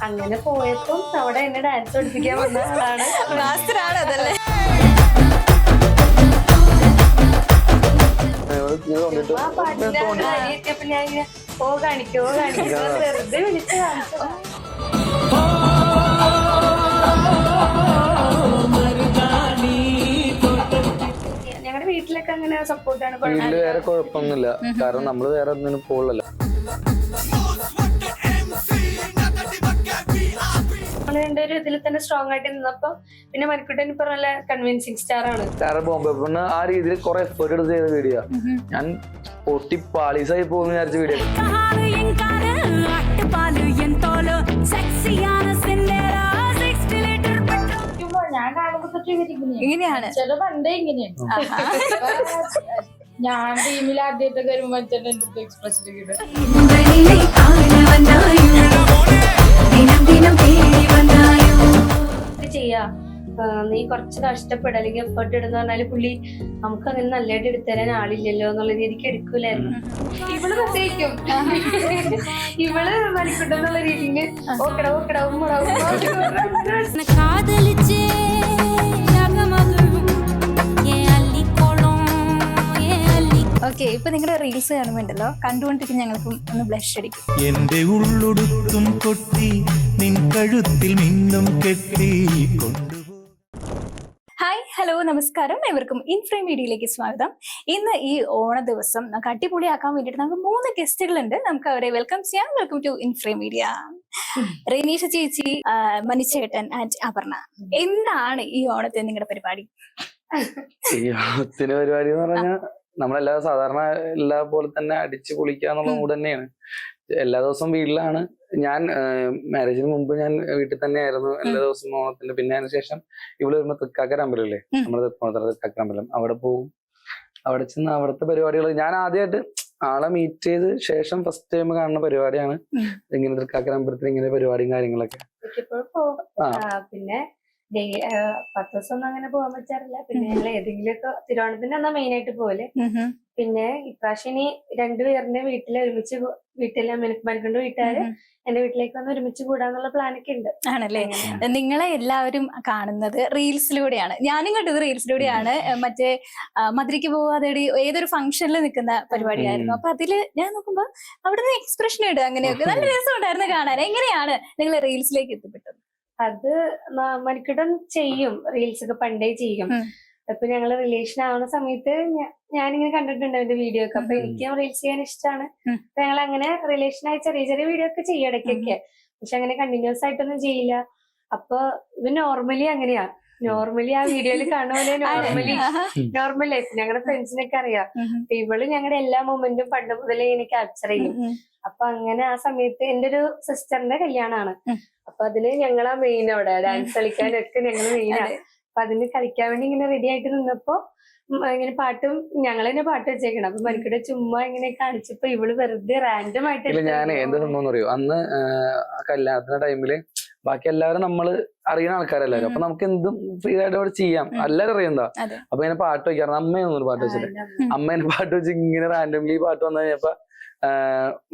അങ്ങനെ പോയപ്പോ അവിടെ എന്നെ ഡാൻസ് പഠിപ്പിക്കാൻ വന്ന ആളാണ്. അതല്ലേ ആ പാട്ടിന്റെ കാര്യെത്തിയപ്പോ ഞാൻ ഇങ്ങനെ കാണിക്കോ വെറുതെ വിളിച്ച് കാണിച്ചതാ. ഞങ്ങളുടെ വീട്ടിലൊക്കെ അങ്ങനെ സപ്പോർട്ടാണ്. വീട്ടില് വേറെ കുഴപ്പമൊന്നുമില്ല, കാരണം നമ്മള് വേറെ ഒന്നിനും പോകലല്ലോ. എന്റെ ഒരു ഇതിൽ തന്നെ സ്ട്രോങ് ആയിട്ട് നിന്നപ്പോ പിന്നെ മരിക്കുട്ടൻ ഇപ്പൊ നല്ല കൺവിൻസിങ് സ്റ്റാർ ആണ്. കാരണം ബോംബെ പിന്നെ ആ രീതിയിൽ കുറെ എഫേർട്ട് എടുത്ത് ചെയ്ത വീഡിയോ. ഞാൻ പൊട്ടി പാളീസായി പോകുന്ന വിചാരിച്ച വീഡിയോ. ഞാൻ കാണുമ്പോ ഇങ്ങനെയാണ് ചില പണ്ടേ ഇങ്ങനെയാണ്. ഞാൻ ടീമിൽ ആദ്യമായിട്ടൊക്കെ വരുമ്പോ എന്റെ അടുത്ത് എക്സ്പ്രസ് ചെയ്യാ നീ കുറച്ച് കഷ്ടപ്പെട അല്ലെങ്കിൽ എഫേർട്ട് ഇടുന്ന പറഞ്ഞാല് പുള്ളി നമുക്ക് അങ്ങനെ നല്ലതായിട്ട് എടുത്തരാൻ ആളില്ലല്ലോ എന്നുള്ള രീതിക്ക് എടുക്കൂലായിരുന്നു. ഇവള് പ്രത്യേകിക്കും ഇവള് മരിക്കട്ടെ എന്നുള്ള രീതിക്ക് ഓക്കെ. ഇപ്പൊ നിങ്ങളുടെ റീൽസ് കാണുമ്പോണ്ടല്ലോ കണ്ടുകൊണ്ടിരിക്കുന്ന ഞങ്ങൾക്കും ഒന്ന് ബ്ലഷ് അടിക്കും. എന്റെ ഉള്ളൊടുത്തും കൊട്ടി നിൻ കഴുത്തിൽ മിന്നും കെട്ടി കൊണ്ടുപോ. ഹായ്, ഹലോ, നമസ്കാരം. ഏവർക്കും ഇൻഫ്രെയിം മീഡിയയിലേക്ക് സ്വാഗതം. ഇന്ന് ഈ ഓണ ദിവസം നമുക്ക് അടിപൊളിയാക്കാൻ വേണ്ടിയിട്ട് നമുക്ക് 3 ഗസ്റ്റുകളുണ്ട്. നമുക്ക് അവരെ വെൽക്കം ചെയ്യാം. Welcome to inframe media. Reneesha ചേച്ചി, മനിച്ചേട്ടൻ ആൻഡ് അപർണ. എന്താണ് ഈ ഓണത്തിന് നിങ്ങളുടെ പരിപാടി? ഈ ഓണത്തിന് പരിപാടി എന്ന് പറഞ്ഞാൽ നമ്മളെല്ലാ സാധാരണ എല്ലാ പോലെ തന്നെ അടിച്ചു പൊളിക്കാന്നുള്ള മൂഡ് തന്നെയാണ്. എല്ലാ ദിവസവും വീട്ടിലാണ്. ഞാൻ മാരേജിന് മുമ്പ് ഞാൻ വീട്ടിൽ തന്നെയായിരുന്നു എല്ലാ ദിവസവും ഓണത്തിന്റെ. പിന്നെ അതിന് ശേഷം ഇവിടെ വരുമ്പോ തൃക്കാക്കര അമ്പലമില്ലേ, നമ്മുടെ തൃക്കാക്കര അമ്പലം, അവിടെ പോകും. അവിടെ ചെന്ന് അവിടുത്തെ പരിപാടികൾ ഞാൻ ആദ്യമായിട്ട് ആളെ മീറ്റ് ചെയ്ത് ശേഷം ഫസ്റ്റ് ടൈം കാണുന്ന പരിപാടിയാണ് ഇങ്ങനെ തൃക്കാക്കര അമ്പലത്തിൽ ഇങ്ങനെ പരിപാടിയും കാര്യങ്ങളൊക്കെ. പിന്നെ 10 ദിവസം ഒന്നും അങ്ങനെ പോകാൻ പറ്റാറില്ല. പിന്നെ ഞങ്ങൾ ഏതെങ്കിലുമൊക്കെ തിരുവോണത്തിന് എന്നാ മെയിൻ ആയിട്ട് പോലെ. പിന്നെ ഇപ്രാവശ്യം ഇനി രണ്ടുപേരുടെ ഒരുമിച്ച് വീട്ടിലെ മരിക്കൊണ്ട് വീട്ടുകാര് എന്റെ വീട്ടിലേക്ക് വന്ന് ഒരുമിച്ച് കൂടാന്നുള്ള പ്ലാനൊക്കെ ഉണ്ട്. ആണല്ലേ? നിങ്ങളെ എല്ലാവരും കാണുന്നത് റീൽസിലൂടെയാണ്. ഞാനും കണ്ടത് റീൽസിലൂടെയാണ്. മറ്റേ മധുരയ്ക്ക് പോവാതെ ഏതൊരു ഫംഗ്ഷനിൽ നിൽക്കുന്ന പരിപാടിയായിരുന്നു. അപ്പൊ അതില് ഞാൻ നോക്കുമ്പോ അവിടുന്ന് എക്സ്പ്രഷൻ ഇടുക, അങ്ങനെയൊക്കെ നല്ല രസമുണ്ടായിരുന്നു കാണാൻ. എങ്ങനെയാണ് നിങ്ങൾ റീൽസിലേക്ക് എത്തിപ്പെട്ടത്? അത് മനിക്കുട്ടൻ ചെയ്യും, റീൽസ് ഒക്കെ പണ്ടേ ചെയ്യും. അപ്പൊ ഞങ്ങള് റിലേഷൻ ആവുന്ന സമയത്ത് ഞാനിങ്ങനെ കണ്ടിട്ടുണ്ട് അവന്റെ വീഡിയോ ഒക്കെ. അപ്പൊ എനിക്ക് റീൽസ് ചെയ്യാൻ ഇഷ്ടമാണ്. അപ്പൊ ഞങ്ങൾ അങ്ങനെ റിലേഷനായി ചെറിയ ചെറിയ വീഡിയോ ഒക്കെ ചെയ്യും ഇടയ്ക്കൊക്കെ. പക്ഷെ അങ്ങനെ കണ്ടിന്യൂസ് ആയിട്ടൊന്നും ചെയ്യില്ല. അപ്പൊ ഇത് നോർമലി അങ്ങനെയാ. നോർമലി ആ വീഡിയോയിൽ കാണുന്ന പോലെ നോർമൽ ലൈഫ് ഞങ്ങളുടെ ഫ്രണ്ട്സിനൊക്കെ അറിയാം. അപ്പൊ ഇവള് ഞങ്ങളുടെ എല്ലാ മൊമെന്റും പണ്ട് മുതലേ ഇങ്ങനെ ക്യാപ്ചർ ചെയ്യും. അപ്പൊ അങ്ങനെ ആ സമയത്ത് എന്റെ ഒരു സിസ്റ്ററിന്റെ കല്യാണമാണ്. അപ്പൊ അതിന് ഞങ്ങളാ മെയിൻ, അവിടെ ഡാൻസ് കളിക്കാനൊക്കെ ഞങ്ങൾ മെയിനാണ്. അപ്പൊ അതിന് കളിക്കാൻ വേണ്ടി ഇങ്ങനെ റെഡി ആയിട്ട് നിന്നപ്പോ ഇങ്ങനെ പാട്ടും ഞങ്ങൾ തന്നെ പാട്ട് വെച്ചേക്കണം. അപ്പൊ മരിക്കടെ ചുമ്മാ ഇങ്ങനെ കാണിച്ചപ്പോ ഇവള് വെറുതെ റാൻഡം ആയിട്ട്. ഞാൻ എന്താ സംഭവം അറിയോ, അന്ന് കല്യാണത്തിന്റെ ടൈമില് ബാക്കി എല്ലാവരും നമ്മള് അറിയുന്ന ആൾക്കാരെല്ലാരും. അപ്പൊ നമുക്ക് എന്തും ഫ്രീ ആയിട്ട് അവിടെ ചെയ്യാം, എല്ലാരും അറിയണ്ട. അപ്പൊ ഇങ്ങനെ പാട്ട് വെക്കാറ്. അമ്മയൊന്നും പാട്ട് വെച്ചിട്ട് അമ്മേനെ പാട്ട് വെച്ച് ഇങ്ങനെ റാൻഡംലി പാട്ട് വന്നു കഴിഞ്ഞപ്പോ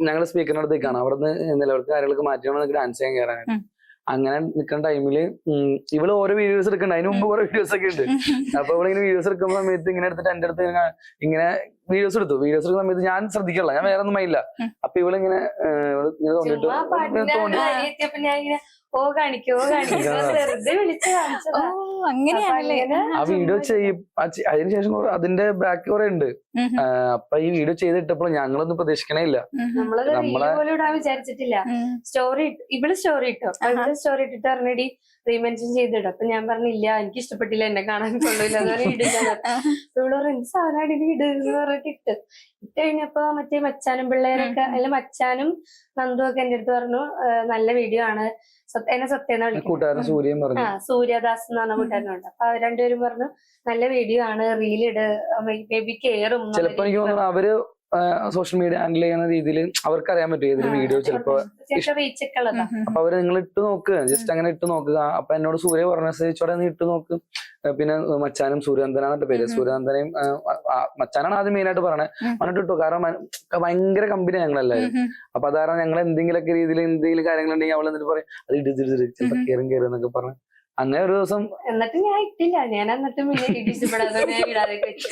ഞങ്ങള് സ്പീക്കറിന്റെ അടുത്തേക്കാണ് അവിടെ നിന്ന് നിലവിളക്ക് കാര്യങ്ങളൊക്കെ മാറ്റിയാണ് ഡാൻസ് ചെയ്യാൻ കയറാനായിട്ട്. അങ്ങനെ നിൽക്കുന്ന ടൈമില് ഇവള് ഓരോ വീഡിയോസ് എടുക്കണ്ട, അതിന് മുമ്പ് കുറെ വീഡിയോസ് ഒക്കെ ഉണ്ട്. അപ്പൊ ഇവിടെ ഇങ്ങനെ വീഡിയോസ് എടുക്കുന്ന സമയത്ത് ഇങ്ങനെ എടുത്തിട്ട് എന്റെ അടുത്ത് ഇങ്ങനെ വീഡിയോസ് എടുക്കുന്ന സമയത്ത് ഞാൻ ശ്രദ്ധിക്കല്ല, ഞാൻ വേറെ ഒന്നും ആയില്ല. അപ്പൊ ഇവളിങ്ങനെ തോന്നിട്ട് വെറുതെ വിളിച്ച് കാണിച്ചതാ. ആ വീഡിയോ ചെയ്യും. അതിനുശേഷം അതിന്റെ ബാക്ക് കുറെ ഉണ്ട്. അപ്പൊ ഈ വീഡിയോ ചെയ്തിട്ടപ്പോൾ ഞങ്ങളൊന്നും പ്രതീക്ഷിക്കണേ ഇല്ല. നമ്മളെ ഇടാൻ വിചാരിച്ചിട്ടില്ല. ഇവള് സ്റ്റോറി ഇട്ടോ. സ്റ്റോറി ഇട്ടിട്ട് പറഞ്ഞടി റീമെൻഷൻ ചെയ്തിടും. അപ്പൊ ഞാൻ പറഞ്ഞില്ല, എനിക്ക് ഇഷ്ടപ്പെട്ടില്ല, എന്നെ കാണാൻ കൊള്ളില്ല എന്ന് പറഞ്ഞാൽ ഇടില്ല. ഇവള് പറഞ്ഞു സാധനം ഇടുന്ന് പറഞ്ഞിട്ട് ഇട്ട് കഴിഞ്ഞപ്പോ മറ്റേ മച്ചാനും പിള്ളേരൊക്കെ അതിൽ മച്ചാനും നന്ദു ഒക്കെ എന്റെ അടുത്ത് പറഞ്ഞു നല്ല വീഡിയോ ആണ്, എന്നെ സത്യം വിളിക്കുന്നത്. സൂര്യദാസ് എന്ന് പറഞ്ഞ കൂട്ടുകാരനുണ്ട്. അപ്പൊ അവർ രണ്ടുപേരും പറഞ്ഞു നല്ല വീഡിയോ ആണ്, റീലിട്, ബേബി കെയറും. ചിലപ്പോ എനിക്ക് തോന്നുന്നു അവര് സോഷ്യൽ മീഡിയ ഹാൻഡിൽ ചെയ്യുന്ന രീതിയിൽ അവർക്ക് അറിയാൻ പറ്റും ഏതൊരു വീഡിയോ ചിലപ്പോ റീച്ച് ഒക്കെ ഉള്ളതാ. അപ്പൊ അവര് നിങ്ങൾ ഇട്ട് നോക്കുക, ജസ്റ്റ് അങ്ങനെ ഇട്ട് നോക്കുക. അപ്പൊ എന്നോട് സൂര്യ പറഞ്ഞ ചോടെ നീ ഇട്ട് നോക്ക്. പിന്നെ മച്ചാനും സൂര്യനന്ദനാന്നിട്ട് പേര്, സൂര്യനന്ദനെയും മച്ചാനാണ് ആദ്യം മെയിൻ ആയിട്ട് പറയണേ. എന്നിട്ട് ഇട്ടു, കാരണം ഭയങ്കര കമ്പനി ഞങ്ങളെല്ലാവരും. അപ്പൊ അതാരണം ഞങ്ങൾ എന്തെങ്കിലുമൊക്കെ രീതിയിൽ എന്തെങ്കിലും കാര്യങ്ങളുണ്ടെങ്കിൽ അവൾ എന്നിട്ട് പറയും അത് ഇടിച്ചിട്ട് ചിലപ്പോ കയറും എന്നൊക്കെ പറഞ്ഞു. അങ്ങനെ ഒരു ദിവസം എന്നിട്ട് ഞാൻ ഇട്ടില്ല, ഞാൻ എന്നിട്ട് പിന്നെ ഇടിച്ചപ്പെടാതെ ഇടാതെ വെച്ചു.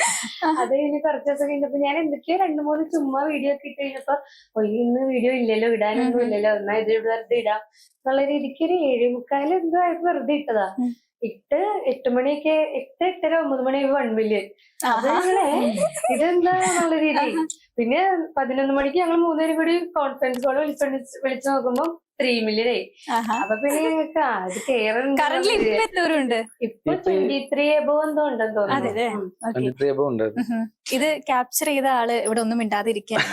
അത് കഴിഞ്ഞ് കുറച്ച് ദിവസം കഴിഞ്ഞപ്പോ ഞാൻ എന്തൊക്കെയോ 2-3 ചുമ്മാ വീഡിയോ ഒക്കെ ഇട്ട് കഴിഞ്ഞപ്പോ ഇന്ന് വീഡിയോ ഇല്ലല്ലോ, ഇടാനൊന്നും ഇല്ലല്ലോ, എന്നാ ഇത് വെറുതെ ഇടാം എന്നുള്ള രീതിക്ക് ഒരു 7:45 എന്തോ ആയപ്പോ വെറുതെ ഇട്ടതാ. ഇട്ട് 8 മണിയൊക്കെ 8, 8:30, 9 മണിയായപ്പോ 1 million. അത് ഞങ്ങളെ ഇതെന്താ എന്നുള്ള രീതി. പിന്നെ 11 മണിക്ക് ഞങ്ങൾ 3 പേരും കൂടി കോൺഫറൻസ് കോൾ വിളിച്ചു നോക്കുമ്പോ 3 million ആയി. അപ്പൊ പിന്നെ ഞങ്ങൾക്ക് അത് കേറുന്നുണ്ട്. ഇപ്പൊ 23 above എന്തോ ഉണ്ടെന്ന് തോന്നുന്നു. ഇത് ക്യാപ്ചർ ചെയ്ത ആള് ഇവിടെ ഒന്നും മിണ്ടാതിരിക്കുകയാണ്.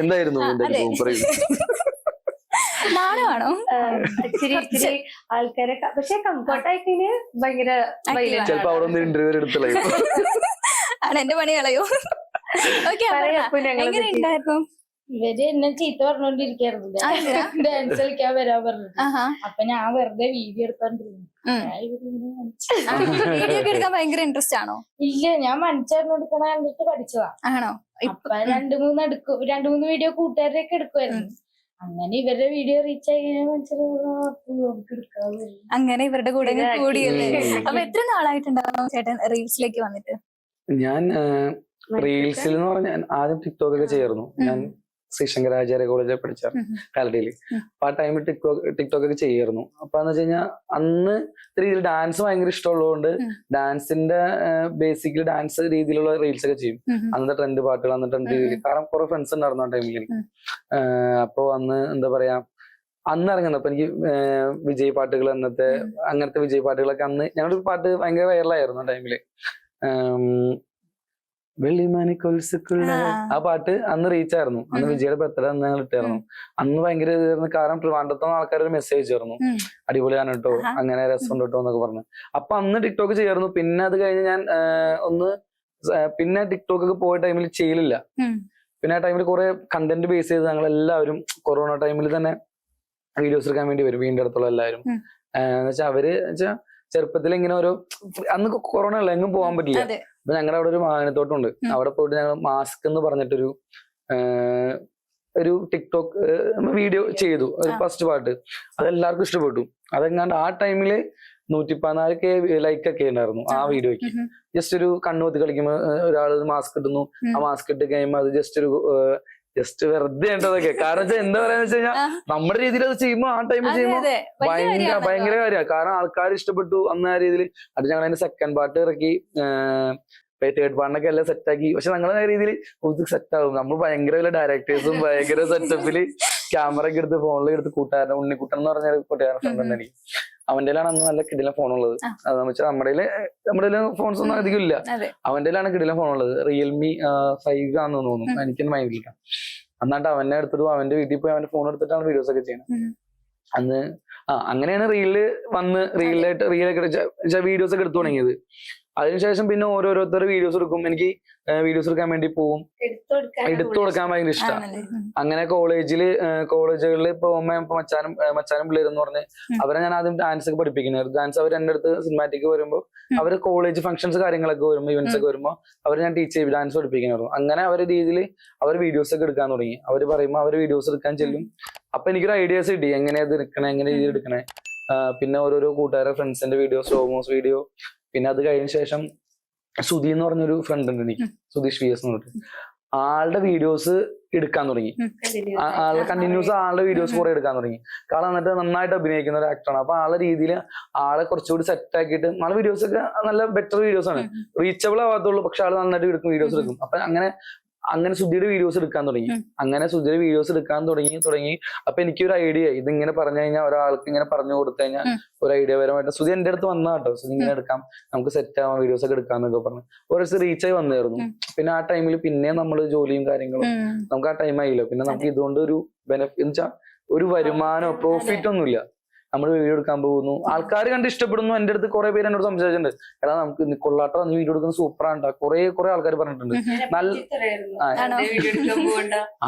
എന്തായിരുന്നു നാണമാണോ? ഇച്ചിരി ആൾക്കാരെ പക്ഷെ കംഫർട്ടായിട്ട് ഭയങ്കര ചിലപ്പോ അവിടെ ഒന്ന് ഇന്റർവ്യൂ എടുത്തല്ലോ. ആണ് എന്റെ പണി കളയോ? ഓക്കെ, എങ്ങനെ ഉണ്ടായിരുന്നു? ഇവര് എന്നെ ചീത്ത പറഞ്ഞോണ്ടിരിക്കായിരുന്നു ഡാൻസ് കളിക്കാൻ വരാൻ പറഞ്ഞു. അപ്പൊ ഞാൻ വെറുതെ വീഡിയോ എടുത്തോണ്ടിരുന്നു. വീഡിയോ ഒക്കെ എടുക്കാൻ ഭയങ്കര ഇൻട്രസ്റ്റ് ആണോ? ഇല്ല, ഞാൻ മനസ്സായിരുന്നു എടുക്കണ കണ്ടിട്ട് പഠിച്ചതാ. ആണോ? അപ്പൊ 2-3 വീഡിയോ കൂട്ടുകാരുടെ ഒക്കെ എടുക്കുമായിരുന്നു. അങ്ങനെ ഇവരുടെ വീഡിയോ റീച്ച് ആയി അങ്ങനെ ഇവരുടെ കൂടെ കൂടിയല്ലേ? അപ്പൊ എത്ര നാളായിട്ടുണ്ടാവും ചേട്ടൻ റീൽസിലേക്ക് വന്നിട്ട്? ഞാൻ റീൽസിൽ എന്ന് പറഞ്ഞാൽ ആദ്യം ടിക്ടോക്ക് ഒക്കെ ചെയ്യായിരുന്നു. ഞാൻ ശ്രീശങ്കരാചാര്യ കോളേജിൽ പഠിച്ച കാലടിയില്. അപ്പൊ ആ ടൈമിൽ ടിക്ടോക്ക് ഒക്കെ ചെയ്യായിരുന്നു. അപ്പൊ എന്ന് വെച്ച് കഴിഞ്ഞാൽ അന്ന് രീതിയിൽ ഡാൻസ് ഭയങ്കര ഇഷ്ടമുള്ളതുകൊണ്ട് ഡാൻസിന്റെ ബേസിക്കലി ഡാൻസ് രീതിയിലുള്ള റീൽസ് ഒക്കെ ചെയ്യും. അന്നത്തെ ട്രെൻഡ് പാട്ടുകൾ, അന്നത്തെ ട്രെൻഡ് രീതിയിൽ. കാരണം കുറെ ഫ്രണ്ട്സ് ഉണ്ടായിരുന്നു ആ ടൈമിൽ. അപ്പൊ അന്ന് എന്താ പറയാ, അന്ന് ഇറങ്ങുന്നത് അപ്പൊ എനിക്ക് വിജയ് പാട്ടുകൾ, അന്നത്തെ അങ്ങനത്തെ വിജയ് പാട്ടുകളൊക്കെ അന്ന് ഞങ്ങളുടെ പാട്ട് ഭയങ്കര വൈറലായിരുന്നു ആ ടൈമില്. വെള്ളിമാനിക്കൊൽസുക്കുള്ള ആ പാട്ട് അന്ന് റീച്ച് ആയിരുന്നു. അന്ന് വിജയുടെ ബർത്ത്ഡേ അന്ന് ഞങ്ങൾ ഇട്ടായിരുന്നു. അന്ന് ഭയങ്കര ഇതായിരുന്നു, കാരണം ട്രിവാൻഡ്രത്തുനിന്ന് ആൾക്കാർ ഒരു മെസ്സേജ് ചേർന്നു, അടിപൊളിയാണ് കേട്ടോ, അങ്ങനെ രസം കേട്ടോ എന്നൊക്കെ പറഞ്ഞു. അപ്പൊ അന്ന് ടിക്ടോക്ക് ചെയ്യായിരുന്നു. പിന്നെ അത് കഴിഞ്ഞ് ഞാൻ പിന്നെ ടിക്ടോക്ക് ഒക്കെ പോയ ടൈമിൽ ചെയ്യലില്ല. പിന്നെ ആ ടൈമിൽ കുറെ കണ്ടന്റ് ബേസ് ചെയ്ത് ഞങ്ങൾ എല്ലാവരും കൊറോണ ടൈമിൽ തന്നെ വീഡിയോസ് എടുക്കാൻ വേണ്ടി വരും, വീടിന്റെ അടുത്തുള്ള എല്ലാവരും. എന്നുവെച്ചാൽ അവര് ചെറുപ്പത്തിൽ ഇങ്ങനെ ഓരോ, അന്ന് കൊറോണ അല്ല, എങ്ങും പോകാൻ പറ്റില്ല. അപ്പൊ ഞങ്ങളുടെ അവിടെ ഒരു മാനത്തോട്ടമുണ്ട്. അവിടെ പോയിട്ട് ഞങ്ങൾ മാസ്ക് എന്ന് പറഞ്ഞിട്ടൊരു ടിക്ടോക്ക് വീഡിയോ ചെയ്തു, ഒരു ഫസ്റ്റ് പാട്ട്. അതെല്ലാവർക്കും ഇഷ്ടപ്പെട്ടു. അതെങ്ങാണ്ട് ആ ടൈമില് 114K ലൈക്ക് ഒക്കെ ഉണ്ടായിരുന്നു ആ വീഡിയോക്ക്. ജസ്റ്റ് ഒരു കണ്ണുപൊത്തി കളിക്കുമ്പോ ഒരാൾ മാസ്ക് ഇട്ടുന്നു, ആ മാസ്ക് ഇട്ട് കഴിയുമ്പോ അത് ജസ്റ്റ് വെറുതെ ഉണ്ടതൊക്കെ. കാരണം വെച്ചാൽ എന്താ പറയാന്ന് വെച്ച് കഴിഞ്ഞാൽ നമ്മുടെ രീതിയിൽ അത് ചെയ്യുമ്പോ ആ ടൈമിൽ ചെയ്യുമ്പോ ഭയങ്കര കാര്യമാണ്. കാരണം ആൾക്കാർ ഇഷ്ടപ്പെട്ടു അന്ന് ആ രീതിയിൽ. അത് ഞങ്ങൾ അതിന്റെ സെക്കൻഡ് പാർട്ട് ഇറക്കി, തേർഡ് പാർട്ടിനൊക്കെ എല്ലാം സെറ്റാക്കി. പക്ഷെ ഞങ്ങളുടെ രീതിയിൽ സെറ്റ് ആവും. നമ്മൾ ഭയങ്കര ഡയറക്ടേഴ്സും ഭയങ്കര സെറ്റപ്പില് ക്യാമറ ഒക്കെ എടുത്ത് ഫോണിൽ എടുത്ത് കൂട്ടുകാരൻ ഉണ്ണിക്കുട്ടൻ എന്ന് പറഞ്ഞ കൂട്ടുകാരൻ ഫ്രണ്ട് ഉണ്ട് എനിക്ക്. അവന്റെ അന്ന് നല്ല കിടിലൻ ഫോണുള്ളത്. അതെന്ന് വെച്ചാൽ നമ്മുടെ ഫോൺസ് ഒന്നും അധികം ഇല്ല. അവന്റെ കിടിലൻ ഫോണുള്ളത്. റിയൽമി 5 ആണെന്ന് തോന്നുന്നു, എനിക്കൊന്നും മൈൻഡില്ല. എന്നിട്ട് അവനെ എടുത്തിട്ട് അവന്റെ വീട്ടിൽ പോയി അവന്റെ ഫോൺ എടുത്തിട്ടാണ് വീഡിയോസ് ഒക്കെ ചെയ്യുന്നത് അന്ന്. അങ്ങനെയാണ് റീലൊക്കെ വീഡിയോസ് ഒക്കെ എടുത്തു തുടങ്ങിയത്. അതിനുശേഷം പിന്നെ ഓരോരുത്തർ വീഡിയോസ് എടുക്കും. എനിക്ക് വീഡിയോസ് എടുക്കാൻ വേണ്ടി പോവും, എടുത്തു കൊടുക്കാൻ ഭയങ്കര ഇഷ്ടമാണ്. അങ്ങനെ കോളേജുകളിൽ പോകുമ്പോ മച്ചാനും പിള്ളേരെന്ന് പറഞ്ഞ് അവരെ ഞാൻ ആദ്യം ഡാൻസ് ഒക്കെ പഠിപ്പിക്കുന്നത്. ഡാൻസ് അവർ എന്റെ അടുത്ത് സിനിമാറ്റിക് വരുമ്പോൾ അവര് കോളേജ് ഫംഗ്ഷൻസ് കാര്യങ്ങളൊക്കെ വരുമ്പോൾ ഇവന്റ്സ് ഒക്കെ വരുമ്പോൾ അവര് ഞാൻ ടീച്ച് ചെയ്ത് ഡാൻസ് പഠിപ്പിക്കുന്നായിരുന്നു. അങ്ങനെ അവരുടെ രീതിയിൽ അവർ വീഡിയോസ് ഒക്കെ എടുക്കാൻ തുടങ്ങി. അവർ പറയുമ്പോൾ അവർ വീഡിയോസ് എടുക്കാൻ ചെല്ലും. അപ്പൊ എനിക്കൊരു ഐഡിയാസ് കിട്ടി, എങ്ങനെയാ ഇത് എടുക്കണേ, എങ്ങനെ രീതി എടുക്കണേ. പിന്നെ ഓരോരോ കൂട്ടുകാരുടെ ഫ്രണ്ട്സിന്റെ വീഡിയോ, സ്ലോമോസ് വീഡിയോ. പിന്നെ അത് കഴിഞ്ഞ ശേഷം സുധി എന്ന് പറഞ്ഞൊരു ഫ്രണ്ട് ഉണ്ട് എനിക്ക്, സുധീഷ് VS എന്ന് പറഞ്ഞിട്ട്. ആളുടെ വീഡിയോസ് എടുക്കാൻ തുടങ്ങി. കണ്ടിന്യൂസ് ആളുടെ വീഡിയോസ് കുറെ എടുക്കാൻ തുടങ്ങി. കാരണം എന്നിട്ട് നന്നായിട്ട് അഭിനയിക്കുന്ന ഒരു ആക്ടറാണ്. അപ്പൊ ആളുടെ രീതിയിൽ ആളെ കുറച്ചുകൂടി സെറ്റ് ആക്കിയിട്ട് ആളുടെ വീഡിയോസ് ഒക്കെ നല്ല ബെറ്റർ വീഡിയോസ് ആണ്. റീച്ചബിൾ ആവാത്തുള്ളൂ, പക്ഷെ ആള് നന്നായിട്ട് വീഡിയോസ് എടുക്കും. അപ്പൊ അങ്ങനെ സുധിയുടെ വീഡിയോസ് എടുക്കാൻ തുടങ്ങി. അങ്ങനെ സുധിയുടെ വീഡിയോസ് എടുക്കാൻ തുടങ്ങി. അപ്പൊ എനിക്കൊരു ഐഡിയ, ഇതിങ്ങനെ പറഞ്ഞു കഴിഞ്ഞാൽ ഒരാൾക്ക് ഇങ്ങനെ പറഞ്ഞു കൊടുത്തു കഴിഞ്ഞാൽ ഒരു ഐഡിയ പരമായിട്ട് സുധി എന്റെ അടുത്ത് വന്നാ കേട്ടോ, സുധി ഇങ്ങനെ എടുക്കാം, നമുക്ക് സെറ്റ് ആവാം, വീഡിയോസ് ഒക്കെ എടുക്കാന്നൊക്കെ പറഞ്ഞു ഒരു റീച്ചായി വന്നായിരുന്നു. പിന്നെ ആ ടൈമിൽ പിന്നെ നമ്മള് ജോലിയും കാര്യങ്ങളും നമുക്ക് ആ ടൈം ആയില്ല. പിന്നെ നമുക്ക് ഇതുകൊണ്ട് ഒരു ബെനിഫിറ്റ് എന്ന് വെച്ചാൽ ഒരു വരുമാനോ പ്രോഫിറ്റ് ഒന്നുമില്ല. നമ്മൾ വീഡിയോ എടുക്കാൻ പോകുന്നു, ആൾക്കാർ കണ്ട് ഇഷ്ടപ്പെടുന്നു. എന്റെ അടുത്ത് കുറെ പേര് എന്നോട് സംസാരിച്ചിട്ടുണ്ട്, എടാ നമുക്ക് കൊള്ളാട്ടോ നീ വീഡിയോ എടുക്കുന്ന സൂപ്പറാണ്ടാ, കുറെ ആൾക്കാർ പറഞ്ഞിട്ടുണ്ട്. നല്ല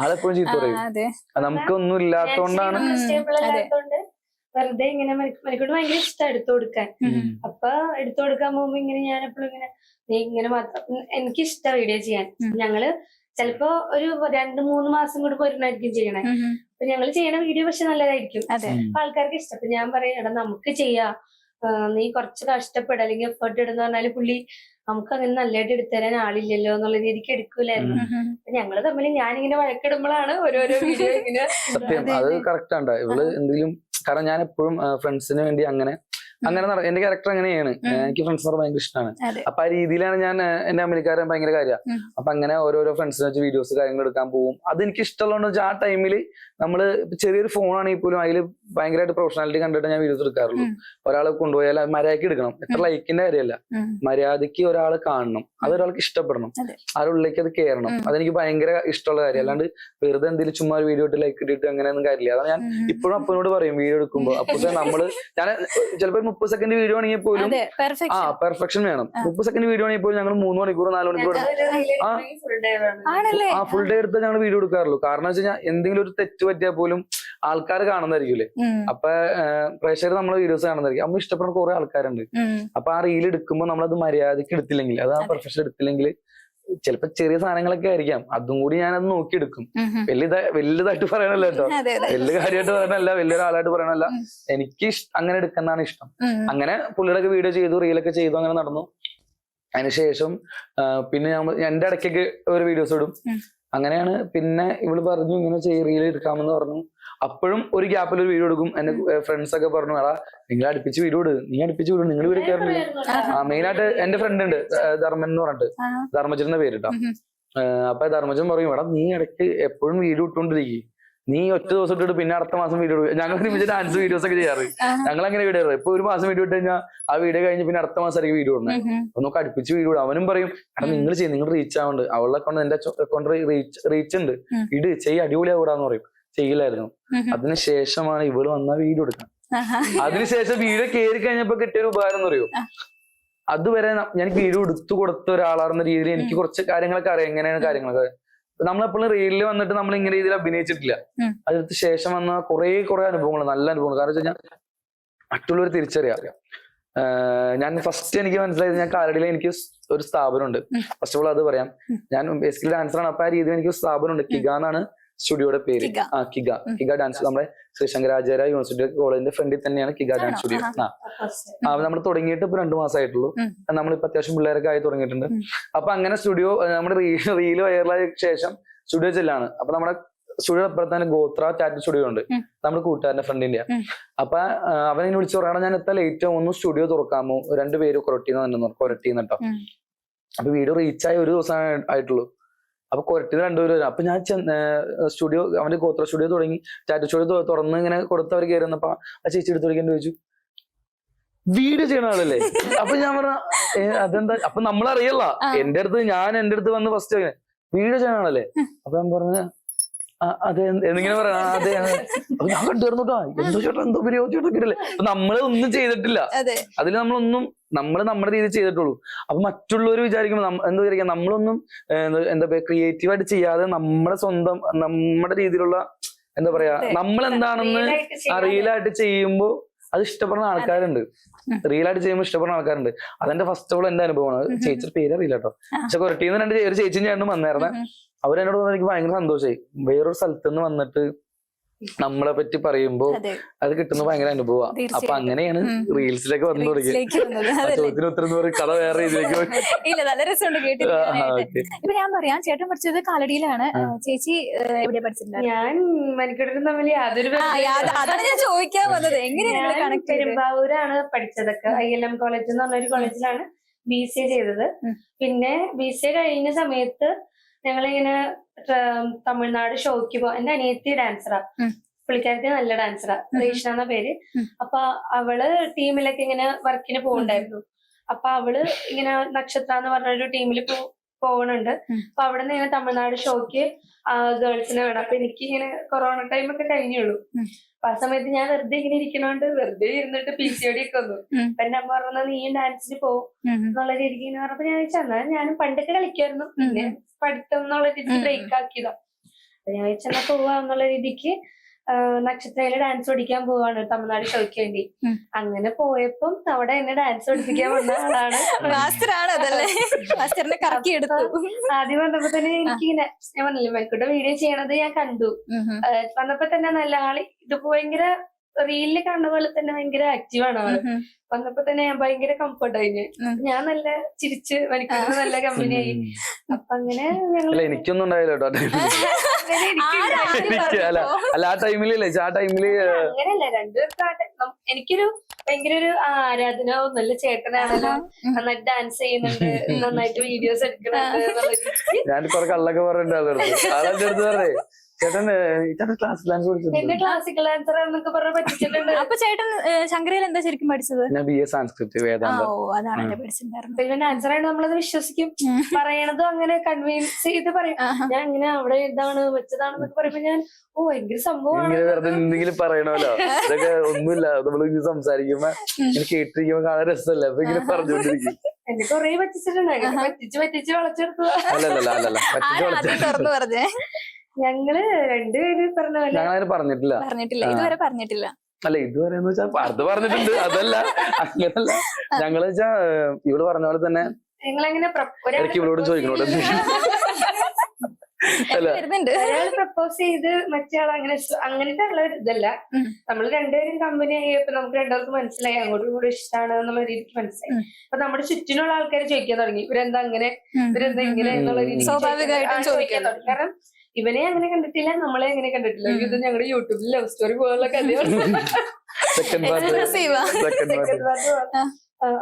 ആളെപ്പോഴും ചീത്ത പറയും, നമുക്കൊന്നും ഇല്ലാത്തോണ്ടാണ്. വെറുതെ ഇങ്ങനെ മണിക്കൂർ ഭയങ്കര ഇഷ്ടം എടുത്തു കൊടുക്കാൻ. അപ്പൊ എടുത്തു കൊടുക്കാൻ പോകുമ്പോ ഇങ്ങനെ ഞാൻ എപ്പോഴും ഇങ്ങനെ നീ ഇങ്ങനെ മാത്രം എനിക്കിഷ്ടം വീഡിയോ ചെയ്യാൻ. ഞങ്ങള് ചിലപ്പോ ഒരു 2-3 മാസം കൂടി പോരുന്നായിരിക്കും ചെയ്യണേ. അപ്പൊ ഞങ്ങള് ചെയ്യണ വീഡിയോ പക്ഷെ നല്ലതായിരിക്കും, അപ്പൊ ആൾക്കാർക്ക് ഇഷ്ടം. അപ്പൊ ഞാൻ പറയും എടാ നമുക്ക് ചെയ്യാം, നീ കുറച്ച് കഷ്ടപ്പെട അല്ലെങ്കിൽ എഫേർട്ട് ഇടുന്ന പറഞ്ഞാല് പുള്ളി നമുക്ക് അങ്ങനെ നല്ലതായിട്ട് എടുത്തുതരാൻ ആളില്ലല്ലോ എന്നുള്ള രീതിക്ക് എടുക്കൂലായിരുന്നു. അപ്പൊ ഞങ്ങള് തമ്മിൽ ഞാനിങ്ങനെ വഴക്കിടുമ്പോഴാണ് ഓരോരോ വീഡിയോ ഇങ്ങനെ. സത്യം, അത് കറക്റ്റ് ആണ്. ഇവള് എന്തെങ്കിലും, കാരണം ഞാൻ എപ്പോഴും ഫ്രണ്ട്സിന് വേണ്ടി അങ്ങനെ എന്റെ ക്യാരക്ടർ അങ്ങനെയാണ്. എനിക്ക് ഫ്രണ്ട്സിനോട് ഭയങ്കര ഇഷ്ടമാണ്. അപ്പൊ ആ രീതിയിലാണ് ഞാൻ എന്റെ അമേരിക്കാരൻ ഭയങ്കര കാര്യമാണ്. അപ്പൊ അങ്ങനെ ഓരോരോ ഫ്രണ്ട്സിനെ വെച്ച് വീഡിയോസ് കാര്യങ്ങൾ എടുക്കാൻ പോകും. അത് എനിക്ക് ഇഷ്ടമുള്ളതെന്ന് വെച്ചാൽ ആ ടൈമിൽ നമ്മള് ചെറിയൊരു ഫോണാണെങ്കിൽ പോലും അതിൽ ഭയങ്കരമായിട്ട് പ്രൊഫഷണാലിറ്റി കണ്ടിട്ട് ഞാൻ വീഡിയോസ് എടുക്കാറുള്ളൂ. ഒരാളെ കൊണ്ടുപോയാൽ മര്യാദയ്ക്ക് എടുക്കണം, എത്ര ലൈക്കിന്റെ കാര്യമല്ല, മര്യാദയ്ക്ക് ഒരാൾ കാണണം, അതൊരാൾക്ക് ഇഷ്ടപ്പെടണം, ആ ഉള്ളിലേക്ക് അത് കയറണം. അതെനിക്ക് ഭയങ്കര ഇഷ്ടമുള്ള കാര്യം. അല്ലാണ്ട് വെറുതെ എന്തെങ്കിലും ചുമ്മാ ഒരു വീഡിയോ ഇട്ട് ലൈക്ക് ഇട്ടിട്ട് അങ്ങനെയൊന്നും കാര്യമില്ല. അതാണ് ഞാൻ ഇപ്പോഴും അപ്പനോട് പറയും വീഡിയോ എടുക്കുമ്പോൾ, അപ്പൊ നമ്മള് ഞാൻ ചിലപ്പോൾ 30 സെക്കൻഡ് വീഡിയോ ആണെങ്കിൽ പോലും പെർഫെക്ഷൻ വേണം. 30 സെക്കൻഡ് വീഡിയോ ആണെങ്കിൽ പോലും ഞങ്ങൾ 3 മണിക്കൂർ 4 മണിക്കൂർ ഫുൾ ഡേ എടുത്ത് ഞങ്ങൾ വീഡിയോ എടുക്കാറുള്ളൂ. കാരണം വെച്ച് കഴിഞ്ഞാൽ എന്തെങ്കിലും ഒരു തെറ്റ് പറ്റിയാൽ പോലും ആൾക്കാർ കാണുന്നതായിരിക്കുമല്ലേ. അപ്പൊ പ്രേക്ഷകർ നമ്മളെ വീഡിയോസ് കാണുന്നതായിരിക്കും. അമ്മ ഇഷ്ടപ്പെടുന്ന കുറെ ആൾക്കാരുണ്ട്. അപ്പൊ ആ റീൽ എടുക്കുമ്പോൾ നമ്മളത് മര്യാദയ്ക്ക് എടുത്തില്ലെങ്കിൽ, അത് ആ പെർഫെക്ഷൻ എടുത്തില്ലെങ്കിൽ ചിലപ്പോ ചെറിയ സാധനങ്ങളൊക്കെ ആയിരിക്കാം, അതും കൂടി ഞാനത് നോക്കിയെടുക്കും. വലുതായിട്ട് പറയണല്ലോ കേട്ടോ, വലിയ കാര്യമായിട്ട് പറയണല്ല, വലിയൊരാളായിട്ട് പറയണല്ല, എനിക്ക് അങ്ങനെ എടുക്കുന്നതാണ് ഇഷ്ടം. അങ്ങനെ പുള്ളിയുടെ വീഡിയോ ചെയ്തു, റീലൊക്കെ ചെയ്തു, അങ്ങനെ നടന്നു. അതിനുശേഷം പിന്നെ എന്റെ ഇടയ്ക്കൊക്കെ ഒരു വീഡിയോസ് ഇടും. അങ്ങനെയാണ്. പിന്നെ ഇവള് പറഞ്ഞു ഇങ്ങനെ റീൽ എടുക്കാമെന്ന് പറഞ്ഞു. അപ്പോഴും ഒരു ഗ്യാപ്പിൽ ഒരു വീഡിയോ എടുക്കും. എന്റെ ഫ്രണ്ട്സ് ഒക്കെ പറഞ്ഞു, എടാ നിങ്ങൾ അടുപ്പിച്ച് വീഡിയോ ഇട്, നീ അടുപ്പിച്ച് വിടും, നിങ്ങൾ വീഡിയോ കയറുന്നില്ല. മെയിനായിട്ട് എന്റെ ഫ്രണ്ട് ഉണ്ട് ധർമ്മൻ എന്ന് പറഞ്ഞിട്ട്, ധർമ്മജന്റെ പേരിട്ടാ. അപ്പൊ ധർമ്മജൻ പറയും, എടാ നീ ഇടയ്ക്ക് എപ്പോഴും വീഡിയോ ഇട്ടുകൊണ്ടിരിക്കും, നീ ഒറ്റ ദിവസം ഇട്ടിട്ട് പിന്നെ അടുത്ത മാസം വീഡിയോ ഇടും. ഞങ്ങൾ ഒരുമിച്ച് ഡാൻസ് വീഡിയോസ് ഒക്കെ ചെയ്യാറ്, ഞങ്ങൾ അങ്ങനെ വീഡിയോ ഇടും. ഇപ്പൊ ഒരു മാസം വീഡിയോ ഇട്ട് കഴിഞ്ഞാൽ ആ വീഡിയോ കഴിഞ്ഞ് പിന്നെ അടുത്ത മാസം ആയിരിക്കും വീഡിയോ ഇടുന്നത്. അപ്പൊ നമുക്ക് അടുപ്പിച്ച് വീഡിയോ ഇടും. അവനും പറയും, എടാ നിങ്ങൾ ചെയ്യും, നിങ്ങൾ റീച്ച് ആവുന്നുണ്ട്, അവളെ കൊണ്ട് എന്റെ കൊണ്ട് റീച്ച് ഉണ്ട്, ഇട് ചെയ്യ, അടിപൊളിയാകൂടാന്ന് പറയും. ചെയ്യില്ലായിരുന്നു. അതിനുശേഷമാണ് ഇവള് വന്ന വീഡിയോ എടുക്കാൻ. അതിനുശേഷം വീഡിയോ കയറി കഴിഞ്ഞപ്പോ കിട്ടിയൊരു ഉപകാരം എന്ന് പറയൂ, അതുവരെ ഞാൻ വീഡിയോ എടുത്തു കൊടുത്ത ഒരാളാണെന്ന രീതിയിൽ എനിക്ക് കുറച്ച് കാര്യങ്ങളൊക്കെ അറിയാം, എങ്ങനെയാണ് കാര്യങ്ങളൊക്കെ. നമ്മളെപ്പോഴും റീലിൽ വന്നിട്ട് നമ്മൾ ഇങ്ങനെ രീതിയിൽ അഭിനയിച്ചിട്ടില്ല. അതിന് ശേഷം വന്ന കുറെ അനുഭവങ്ങൾ, നല്ല അനുഭവങ്ങൾ. കാരണം വെച്ച് കഴിഞ്ഞാൽ മറ്റുള്ളവർ തിരിച്ചറിയാം. ഞാൻ ഫസ്റ്റ് എനിക്ക് മനസ്സിലായത്, ഞാൻ കാലടിയിൽ എനിക്ക് ഒരു സ്ഥാപനമുണ്ട്. ഫസ്റ്റ് ഓഫ് ഓൾ അത് പറയാം, ഞാൻ ബേസിക്കലി ഡാൻസറാണ്. അപ്പൊ ആ രീതിയിൽ എനിക്ക് സ്ഥാപനമുണ്ട്. കിഗ എന്നാണ് സ്റ്റുഡിയോയുടെ പേര്. കിഗ ഡാൻസ്, നമ്മുടെ ശ്രീ ശങ്കരാചാര്യ യൂണിവേഴ്സിറ്റി കോളേജിന്റെ ഫ്രണ്ടിൽ തന്നെയാണ് കിഗ ഡാൻസ് സ്റ്റുഡിയോ. നമ്മൾ തുടങ്ങിയിട്ട് ഇപ്പൊ 2 മാസമായിട്ടുള്ളൂ. നമ്മളിപ്പോ അത്യാവശ്യം പിള്ളേരൊക്കെ ആയി തുടങ്ങിയിട്ടുണ്ട്. അപ്പൊ അങ്ങനെ സ്റ്റുഡിയോ, നമ്മുടെ റീല് വൈറലായ ശേഷം സ്റ്റുഡിയോ ചെല്ലാണ്. അപ്പൊ നമ്മുടെ സ്റ്റുഡിയോ അപ്പുറത്ത് തന്നെ ഗോത്ര ടാറ്റു സ്റ്റുഡിയോ ഉണ്ട്, നമ്മുടെ കൂട്ടുകാരന്റെ ഫ്രണ്ടിന്റെ. അപ്പൊ അവനെ വിളിച്ചു പറയണം, ഞാൻ എത്താൻ ലേറ്റ് ആവുന്നു, സ്റ്റുഡിയോ തുറക്കാമോ, 2 പേര് കൊരട്ടിന്നിട്ടോ. അപ്പൊ വീഡിയോ റീച്ചായി 1 ദിവസം ആയിട്ടുള്ളൂ. അപ്പൊ കൊരട്ടിന്ന് 2 പേര് വരും. അപ്പൊ ഞാൻ സ്റ്റുഡിയോ, അവന്റെ ഗോത്ര സ്റ്റുഡിയോ തുടങ്ങി, ടാറ്റു സ്റ്റുഡിയോ തുറന്ന് ഇങ്ങനെ കൊടുത്ത് അവർ കയറി വന്നപ്പോ ആ ചേച്ചി എടുത്ത് വിളിക്കാൻ ചോദിച്ചു, വീഡിയോ ചെയ്യണ ആളല്ലേ? അപ്പൊ ഞാൻ പറഞ്ഞ അതെന്താ, അപ്പൊ നമ്മളറിയല്ല. എന്റെ അടുത്ത് വന്ന് ഫസ്റ്റ് വീഡിയോ ചെയ്യണ ആളല്ലേ? അപ്പൊ ഞാൻ പറഞ്ഞ അതെ എന്നിങ്ങനെ പറയാ, അതെ അപ്പൊ ഞാൻ കണ്ടുവരുന്നോട്ടാ, എന്തോ ചേട്ടാ എന്തോ ചേട്ടാ കിട്ടില്ലേ. അപ്പൊ നമ്മള് ഒന്നും ചെയ്തിട്ടില്ല, അതിൽ നമ്മള് നമ്മുടെ രീതിയിൽ ചെയ്തിട്ടുള്ളൂ. അപ്പൊ മറ്റുള്ളവർ വിചാരിക്കുമ്പോ എന്താ വിചാരിക്കുക, നമ്മളൊന്നും എന്താ പറയാ ക്രിയേറ്റീവായിട്ട് ചെയ്യാതെ നമ്മുടെ രീതിയിലുള്ള എന്താ പറയാ നമ്മളെന്താണെന്ന് റീലായിട്ട് ചെയ്യുമ്പോ അത് ഇഷ്ടപ്പെടുന്ന ആൾക്കാരുണ്ട്. റീലായിട്ട് ചെയ്യുമ്പോൾ ഇഷ്ടപ്പെടുന്ന ആൾക്കാരുണ്ട്. അതെന്റെ ഫസ്റ്റ് ഓഫ് ഓൾ എന്റെ അനുഭവമാണ്. ചേച്ചിയുടെ പേര് അറിയില്ല കേട്ടോ, പക്ഷെ കൊരട്ടീന്ന് ഒരു ചേച്ചിയും ചേട്ടനും വന്നായിരുന്നെ. അവരെന്നോട് പറഞ്ഞാൽ എനിക്ക് ഭയങ്കര സന്തോഷമായി. വേറൊരു സ്ഥലത്ത് നിന്ന് വന്നിട്ട് നമ്മളെ പറ്റി പറയുമ്പോ അത് കിട്ടുന്ന ഭയങ്കര അനുഭവമാണ്. അപ്പൊ അങ്ങനെയാണ് റീൽസിലേക്ക് വന്നു തുടങ്ങിയത്. ചോദ്യത്തിന് ഉത്തരം എന്ന് പറയും, കഥ വേറെ രീതിയിലേക്ക്. ഇല്ല, നല്ല രസമുണ്ട് കേട്ടിട്ട്. ഇപ്പൊ ഞാൻ പറയാം, ചേട്ടൻ പഠിച്ചത് കാലടിയിലാണ്, ചേച്ചി എവിടെ പഠിച്ചിട്ടുണ്ടായിരുന്നു? ഞാൻ മണിക്കൂറും തമ്മിൽ യാതൊരു അതാണ് ഞാൻ ചോദിക്കാൻ വന്നത്, എങ്ങനെയാണ്? പെരുമ്പാവൂരാണ് പഠിച്ചതൊക്കെ. ILM കോളേജ് എന്ന് പറഞ്ഞൊരു കോളേജിലാണ് BCA ചെയ്തത്. പിന്നെ BCA കഴിഞ്ഞ സമയത്ത് ഞങ്ങളിങ്ങനെ തമിഴ്നാട് ഷോയ്ക്ക് എന്റെ അനിയത്തി ഡാൻസറാ, പുള്ളിക്കാരത്തി നല്ല ഡാൻസറാ, റീഷ്ണ എന്ന പേര്. അപ്പൊ അവള് ടീമിലൊക്കെ ഇങ്ങനെ വർക്കിന് പോകണ്ടായിരുന്നു. അപ്പൊ അവള് ഇങ്ങനെ നക്ഷത്ര എന്ന് പറഞ്ഞൊരു ടീമിൽ പോകണുണ്ട്. അപ്പൊ അവിടെ നിന്ന് ഇങ്ങനെ തമിഴ്നാട് ഷോക്ക് ഗേൾസിനെ വേണം. അപ്പൊ എനിക്ക് ഇങ്ങനെ കൊറോണ ടൈം ഒക്കെ കഴിഞ്ഞുള്ളൂ. അപ്പൊ ആ സമയത്ത് ഞാൻ വെറുതെ ഇങ്ങനെ ഇരിക്കണോണ്ട് വെറുതെ ഇരുന്നിട്ട് PCOD ഒക്കെ വന്നു. അപ്പൊ എന്റെ അമ്മ പറഞ്ഞത് നീ ഡാൻസിന് പോകും എന്നുള്ള രീതിക്ക് ഇങ്ങനെ പറഞ്ഞപ്പോ ഞാൻ വെച്ചാൽ എന്നാൽ ഞാനും പണ്ടൊക്കെ കളിക്കായിരുന്നു, പിന്നെ പഠിത്തം എന്നുള്ള രീതിക്ക് ബ്രേക്ക് ആക്കിയതാ. അപ്പൊ ഞാൻ വെച്ചാൽ പോവാ എന്നുള്ള രീതിക്ക് നക്ഷത്രയില് ഡാൻസ് പഠിക്കാൻ പോവാണ് തമിഴ്നാട് ഷോയ്ക്ക് വേണ്ടി. അങ്ങനെ പോയപ്പം അവിടെ എന്നെ ഡാൻസ് പഠിപ്പിക്കാൻ വന്ന ആളാണ്. ആദ്യം വന്നപ്പോ തന്നെ എനിക്കിങ്ങനെ ഞാൻ പറഞ്ഞില്ലേ മൈക്കൂടെ വീഡിയോ ചെയ്യണത് ഞാൻ കണ്ടു. വന്നപ്പോ തന്നെ നല്ല ആള് ഇത് ഭയങ്കര റീലില് കാണുന്ന പോലെ തന്നെ ഭയങ്കര ആക്റ്റീവാണ് ആള്. വന്നപ്പോ തന്നെ ഞാൻ ഭയങ്കര കംഫർട്ട് ആയി. ഞാൻ നല്ല ചിരിച്ച് മണിക്കൂർ നല്ല കമ്പനിയായി. അപ്പൊ അങ്ങനെ ഞങ്ങൾ എനിക്കൊന്നും ഉണ്ടായില്ല കേട്ടോ. അല്ല ആ ടൈമില് അങ്ങനെയല്ല രണ്ടുപേർക്കും എനിക്കൊരു ഭയങ്കര ഒരു ആരാധന. നല്ല ചേട്ടനാണല്ലോ, നന്നായിട്ട് ഡാൻസ് ചെയ്യുന്നുണ്ട്, നന്നായിട്ട് വീഡിയോസ് എടുക്കുന്നുണ്ട്. ഞാൻ കുറെ കള്ളൊക്കെ പറഞ്ഞിട്ടുണ്ടായിരുന്നു. ആളെന്റെ അടുത്ത് പറഞ്ഞേ ചേട്ടൻ ക്ലാസ് ഡാൻസ് പഠിച്ചത്, എന്നെ ക്ലാസിക്കൽ ഡാൻസർ എന്നൊക്കെ പറഞ്ഞ പറ്റിച്ചിട്ടുണ്ട്. അപ്പൊ ചേട്ടൻ ശങ്കരയിൽ എന്താ ശരിക്കും പഠിച്ചത്? ഞാൻ BA സംസ്കൃത് വേദാന്തം. പിന്നെ ഡാൻസറായിട്ട് നമ്മളത് വിശ്വസിക്കും, പറയണതും അങ്ങനെ കൺവിൻസ് ചെയ്ത് പറയും. ഞാൻ ഇങ്ങനെ അവിടെ ഇതാണ് വെച്ചതാണെന്നൊക്കെ പറയുമ്പോ ഞാൻ ഭയങ്കര സംഭവമാണ്. വെറുതെ എന്തെങ്കിലും പറയണമല്ലോ, ഇതൊക്കെ ഒന്നുമില്ല. നമ്മൾ സംസാരിക്കുമ്പോ ഇങ്ങനെ കേട്ടിരിക്കുമ്പോ കാണാൻ രസമല്ല, അപ്പൊ ഇങ്ങനെ പറഞ്ഞോണ്ടിരിക്കും. എന്നെ കൊറേ പറ്റിച്ചിട്ടുണ്ട്, പറ്റിച്ച് വളച്ചെടുത്തത്. പറഞ്ഞേ ഞങ്ങള് രണ്ടുപേര് പറഞ്ഞ പോലെ ഞങ്ങളങ്ങനെ പറഞ്ഞിട്ടില്ല. ഇതുവരെ പറഞ്ഞിട്ടില്ല. അല്ല ഇതുവരെ എന്ന് വെച്ചാൽ അത് പറഞ്ഞിട്ടുണ്ട്, അതല്ല അങ്ങനല്ല. ഞങ്ങള് വെച്ചാ ഇവള് പറഞ്ഞ പോലെ തന്നെ ഞങ്ങളങ്ങനെ എനിക്ക് ഇവളോട് ചോദിക്കണോട് ഒരാൾ പ്രപ്പോസ് ചെയ്ത് മറ്റേ ആൾ അങ്ങനത്തെ ഉള്ള ഇതല്ല. നമ്മൾ രണ്ടുപേരും കമ്പനി ആയപ്പോ നമുക്ക് രണ്ടുപേർക്കും മനസ്സിലായി അങ്ങോട്ടും കൂടെ ഇഷ്ടമാണ് എന്നുള്ള രീതിക്ക് മനസ്സിലായി. അപ്പൊ നമ്മുടെ ചുറ്റിനുള്ള ആൾക്കാർ ചോദിക്കാൻ തുടങ്ങി, ഇവരെന്താ അങ്ങനെ, ഇവരെന്താ ഇങ്ങനെ എന്നുള്ള രീതിക്ക് ചോദിക്കാൻ തുടങ്ങി. കാരണം ഇവനെ അങ്ങനെ കണ്ടിട്ടില്ല, നമ്മളെ അങ്ങനെ കണ്ടിട്ടില്ല. ഇത് ഞങ്ങളുടെ യൂട്യൂബിൽ ലവ് സ്റ്റോറി പോലുള്ള കഥയാണ്.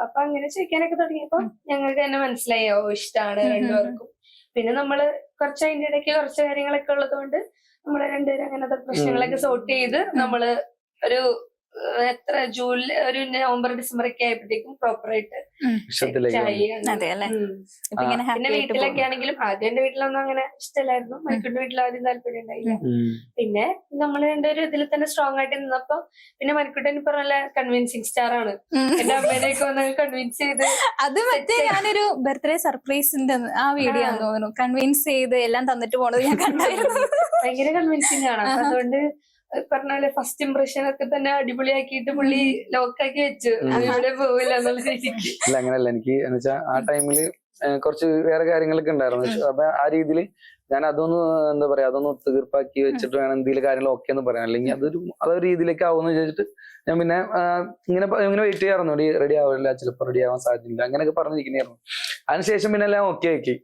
അപ്പൊ അങ്ങനെ ചോദിക്കാനൊക്കെ തുടങ്ങിയപ്പോ ഞങ്ങൾക്ക് തന്നെ മനസ്സിലായി ഇഷ്ടമാണ് രണ്ടുപേർക്കും. പിന്നെ നമ്മള് കുറച്ച് അതിന്റെ ഇടയ്ക്ക് കുറച്ച് കാര്യങ്ങളൊക്കെ ഉള്ളത് കൊണ്ട് നമ്മള് രണ്ടുപേരും അങ്ങനത്തെ പ്രശ്നങ്ങളൊക്കെ സോർട്ട് ചെയ്ത് നമ്മള് ഒരു ഒരു നവംബർ ഡിസംബർ ഒക്കെ ആയപ്പോഴത്തേക്കും പ്രോപ്പറായിട്ട് പിന്നെ വീട്ടിലൊക്കെ ആണെങ്കിലും ആദ്യം എന്റെ വീട്ടിലൊന്നും അങ്ങനെ ഇഷ്ടമല്ലായിരുന്നു. മൈക്കിന്റെ വീട്ടിൽ ആദ്യം താല്പര്യം ഉണ്ടായില്ല. പിന്നെ നമ്മള് രണ്ടുപേരും ഇതിൽ തന്നെ സ്ട്രോങ് ആയിട്ട് നിന്നപ്പോ പിന്നെ മണിക്കുട്ടൻ ഇപ്പൊ നല്ല കൺവിൻസിങ് സ്റ്റാർ ആണ്. എന്റെ അമ്മേനെയൊക്കെ വന്ന് കൺവിൻസ് ചെയ്ത് അത് മറ്റേ ഞാനൊരു ബർത്ത്ഡേ സർപ്രൈസിന്റെ ആ വീഡിയോ ആണെന്ന് തോന്നുന്നു, കൺവിൻസ് ചെയ്ത് എല്ലാം തന്നിട്ട് പോണത് ഞാൻ കണ്ടായിരുന്നു. ഭയങ്കര കൺവിൻസിങ് ആണ്. അതുകൊണ്ട് പറഞ്ഞ പോലെ ഫസ്റ്റ് ഇംപ്രഷൻ ഒക്കെ തന്നെ അടിപൊളിയാക്കിയിട്ട് പുള്ളി ലോക്കാക്കി വെച്ചു, ഇവിടെ പോവില്ല എന്നുള്ള രീതിക്ക്. അല്ല അങ്ങനല്ല, എനിക്ക് എന്ന് വെച്ചാൽ ആ ടൈമില് കുറച്ച് വേറെ കാര്യങ്ങളൊക്കെ ഉണ്ടായിരുന്നു. അപ്പൊ ആ രീതിയിൽ ഞാൻ അതൊന്ന് എന്താ പറയാ അതൊന്ന് തീർപ്പാക്കി വെച്ചിട്ട് വേണം എന്തെങ്കിലും കാര്യങ്ങൾ ഓക്കെ എന്ന് പറയാൻ, അല്ലെങ്കിൽ അതൊരു രീതിയിലേക്ക് ആവുമെന്ന് വിചാരിച്ചിട്ട് ഞാൻ പിന്നെ ഇങ്ങനെ വെയിറ്റ് ചെയ്യാറുന്നു. റെഡി ആവില്ല, ചിലപ്പോൾ റെഡി ആവാൻ സാധ്യതയില്ല, അങ്ങനെയൊക്കെ പറഞ്ഞിരിക്കുന്നതായിരുന്നു. അതിനുശേഷം പിന്നെ എല്ലാം ഓക്കെ ആക്കി.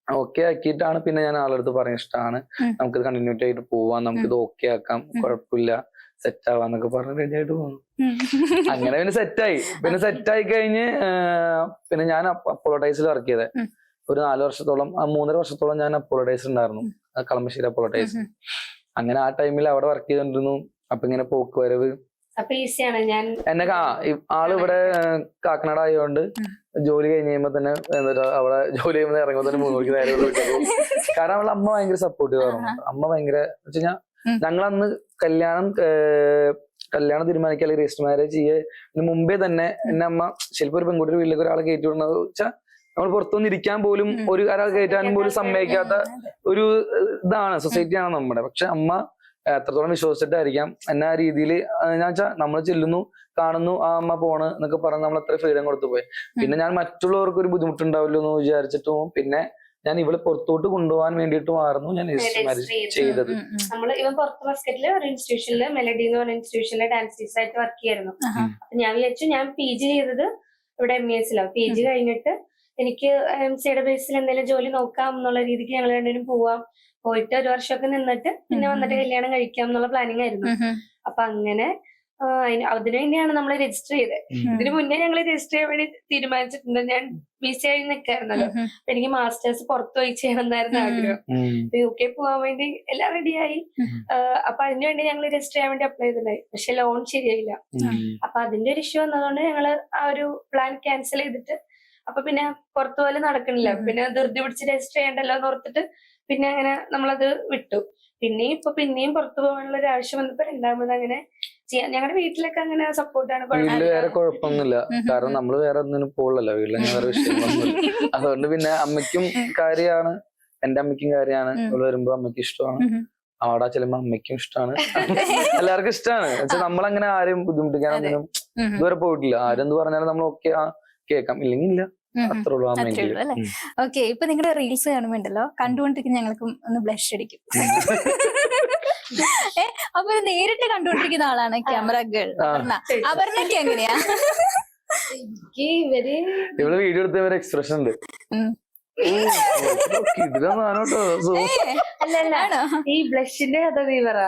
ഓക്കെ ആക്കിയിട്ടാണ് പിന്നെ ഞാൻ ആളെടുത്ത് പറഞ്ഞ ഇഷ്ടമാണ്, നമുക്കിത് കണ്ടിന്യൂറ്റി ആയിട്ട് പോവാം, നമുക്കിത് ഓക്കെ ആക്കാം, കുഴപ്പമില്ല, സെറ്റ് ആവാന്നൊക്കെ പറഞ്ഞ് റെഡി ആയിട്ട് പോകുന്നു. അങ്ങനെ പിന്നെ സെറ്റായി. പിന്നെ സെറ്റായി കഴിഞ്ഞ് പിന്നെ ഞാൻ അപ്പോളോടൈസിൽ വർക്ക് ചെയ്തത് ഒരു 4 വർഷത്തോളം, 3.5 വർഷത്തോളം ഞാൻ അപ്പോളോടൈസ് ഉണ്ടായിരുന്നു, കളമശ്ശേരി അപ്പോളോടൈസ്. അങ്ങനെ ആ ടൈമിൽ അവിടെ വർക്ക് ചെയ്തോണ്ടിരുന്നു. അപ്പൊ ഇങ്ങനെ പോക്ക് വരവ് എന്നെ ആള് ഇവിടെ കാക്കനാട് ആയതുകൊണ്ട് ജോലി കഴിഞ്ഞ് കഴിയുമ്പോ തന്നെ അവിടെ ജോലി ചെയ്യുമ്പോൾ ഇറങ്ങുമ്പോ തന്നെ 3 മണിക്ക് നേരെ വിളിക്കും. കാരണം അവളുടെ അമ്മ ഭയങ്കര സപ്പോർട്ടീവ് ആയിരുന്നു. അമ്മ ഭയങ്കര വെച്ച് കഴിഞ്ഞാൽ ഞങ്ങളന്ന് കല്യാണം തീരുമാനിക്കുക അല്ലെങ്കിൽ രജിസ്റ്റർ മാരേജ് ചെയ്യുക മുമ്പേ തന്നെ എന്നെ അമ്മ ചിലപ്പോ ഒരു പെൺകുട്ടിയുടെ വീട്ടിലേക്ക് ഒരാളെ കയറ്റി വിടുന്നത് വെച്ചാൽ നമ്മൾ പുറത്തുനിന്ന് ഇരിക്കാൻ പോലും ഒരാൾ കയറ്റാനും പോലും സമ്മതിക്കാത്ത ഒരു ഇതാണ്, സൊസൈറ്റിയാണ് നമ്മുടെ. പക്ഷെ അമ്മ എത്രത്തോളം വിശ്വസിച്ചിട്ടായിരിക്കാം എന്നെ ആ രീതിയിൽ ഞാൻ വെച്ചാൽ നമ്മൾ ചെല്ലുന്നു, കാണുന്നു, ആ അമ്മ പോണ് എന്നൊക്കെ പറഞ്ഞ് നമ്മൾ അത്ര ഫ്രീഡം കൊടുത്തു പോയി. പിന്നെ ഞാൻ മറ്റുള്ളവർക്ക് ഒരു ബുദ്ധിമുട്ടുണ്ടാവില്ലോ എന്ന് വിചാരിച്ചിട്ടും പിന്നെ ഞാൻ ഇവളെ പുറത്തോട്ട് കൊണ്ടുപോകാൻ വേണ്ടിയിട്ടുമായിരുന്നു ഞാൻ ചെയ്തത്. നമ്മള് ഇവൻ പുറത്ത് മസ്കറ്റില് ഒരു ഇൻസ്റ്റിറ്റ്യൂഷനില് മെലഡി എന്ന് പറഞ്ഞ ഇൻസ്റ്റിറ്റ്യൂഷനിലെ ഡാൻസ് ടീച്ചറായിട്ട് വർക്ക് ചെയ്യായിരുന്നു. അപ്പൊ ഞാൻ വിചാരിച്ചു ഞാൻ PG ചെയ്തത് ഇവിടെ MESലാണ്. PG കഴിഞ്ഞിട്ട് എനിക്ക് MCയുടെ ബേസിൽ എന്തെങ്കിലും ജോലി നോക്കാം എന്നുള്ള രീതിക്ക് ഞങ്ങൾ രണ്ടുപേരും പോയിട്ട് 1 വർഷമൊക്കെ നിന്നിട്ട് പിന്നെ വന്നിട്ട് കല്യാണം കഴിക്കാം എന്നുള്ള പ്ലാനിങ് ആയിരുന്നു. അപ്പൊ അങ്ങനെ അതിനു വേണ്ടിയാണ് നമ്മൾ രജിസ്റ്റർ ചെയ്തത്. ഇതിനു മുന്നേ ഞങ്ങൾ രജിസ്റ്റർ ചെയ്യാൻ വേണ്ടി തീരുമാനിച്ചിട്ടുണ്ട്. ഞാൻ BC ആയി നിൽക്കായിരുന്നല്ലോ. അപ്പൊ എനിക്ക് മാസ്റ്റേഴ്സ് പുറത്തു പോയി ചെയ്യണമെന്നായിരുന്നു ആഗ്രഹം. UK പോകാൻ വേണ്ടി എല്ലാം റെഡിയായി. അപ്പൊ അതിനുവേണ്ടി ഞങ്ങൾ രജിസ്റ്റർ ചെയ്യാൻ വേണ്ടി അപ്ലൈ ചെയ്തിട്ടുണ്ടായി. പക്ഷെ ലോൺ ശരിയായില്ല. അപ്പൊ അതിന്റെ ഒരു ഇഷ്യൂ വന്നതുകൊണ്ട് ഞങ്ങള് ആ ഒരു പ്ലാൻ ക്യാൻസൽ ചെയ്തിട്ട് അപ്പൊ പിന്നെ പുറത്തു പോലെ നടക്കണില്ല. പിന്നെ ധൃതി പിടിച്ച് രജിസ്റ്റർ ചെയ്യണ്ടല്ലോ എന്ന് ഓർത്തിട്ട് പിന്നെ അങ്ങനെ നമ്മളത് വിട്ടു. പിന്നെയും പുറത്തു പോകാനുള്ള ഒരു ആവശ്യം വന്നപ്പോ രണ്ടാമത് അങ്ങനെ ചെയ്യാം. ഞങ്ങളുടെ വീട്ടിലൊക്കെ അങ്ങനെ സപ്പോർട്ടാണ്. വീട്ടില് വേറെ കുഴപ്പമൊന്നുമില്ല, കാരണം നമ്മള് വേറെ ഒന്നിനും പോകണല്ലോ, വീട്ടിൽ വേറെ വിഷയങ്ങളൊന്നുമില്ല. അതുകൊണ്ട് പിന്നെ അമ്മയ്ക്കും കാര്യമാണ്, എന്റെ അമ്മയ്ക്കും കാര്യമാണ്. ഇവിടെ വരുമ്പോ അമ്മയ്ക്ക് ഇഷ്ടമാണ്, അവിടെ ചെല്ലുമ്പോ അമ്മയ്ക്കും ഇഷ്ടമാണ്, എല്ലാവർക്കും ഇഷ്ടമാണ്. വെച്ചാൽ നമ്മളങ്ങനെ ആരും ബുദ്ധിമുട്ടിക്കാനൊന്നും ഇതുവരെ പോയിട്ടില്ല. ആരെന്ത് പറഞ്ഞാലും നമ്മൾ ഓക്കെ കേൾക്കാം, ഇല്ലെങ്കിൽ ഇല്ല, അത്രേ ഉള്ളൂ. അല്ലേ? ഓക്കെ, ഇപ്പൊ നിങ്ങളുടെ റീൽസ് കാണുമ്പോണ്ടല്ലോ, കണ്ടുകൊണ്ടിരിക്കുന്ന ഞങ്ങൾക്കും ഒന്ന് ബ്ലഷ് അടിക്കും. അപ്പൊ നേരിട്ട് കണ്ടുകൊണ്ടിരിക്കുന്ന ആളാണ് ക്യാമറ ഗേൾ അപർണയ്ക്ക് എങ്ങനെയാ? എനിക്ക് ഇവര് ഇവിടെ വീഡിയോ എടുത്തവരെ എക്സ്പ്രഷൻ ഉണ്ട്. ഇതിലൊന്നാണോട്ടോ അല്ലല്ല, ഈ ബ്ലഷിന്റെ കഥ നീ പറ.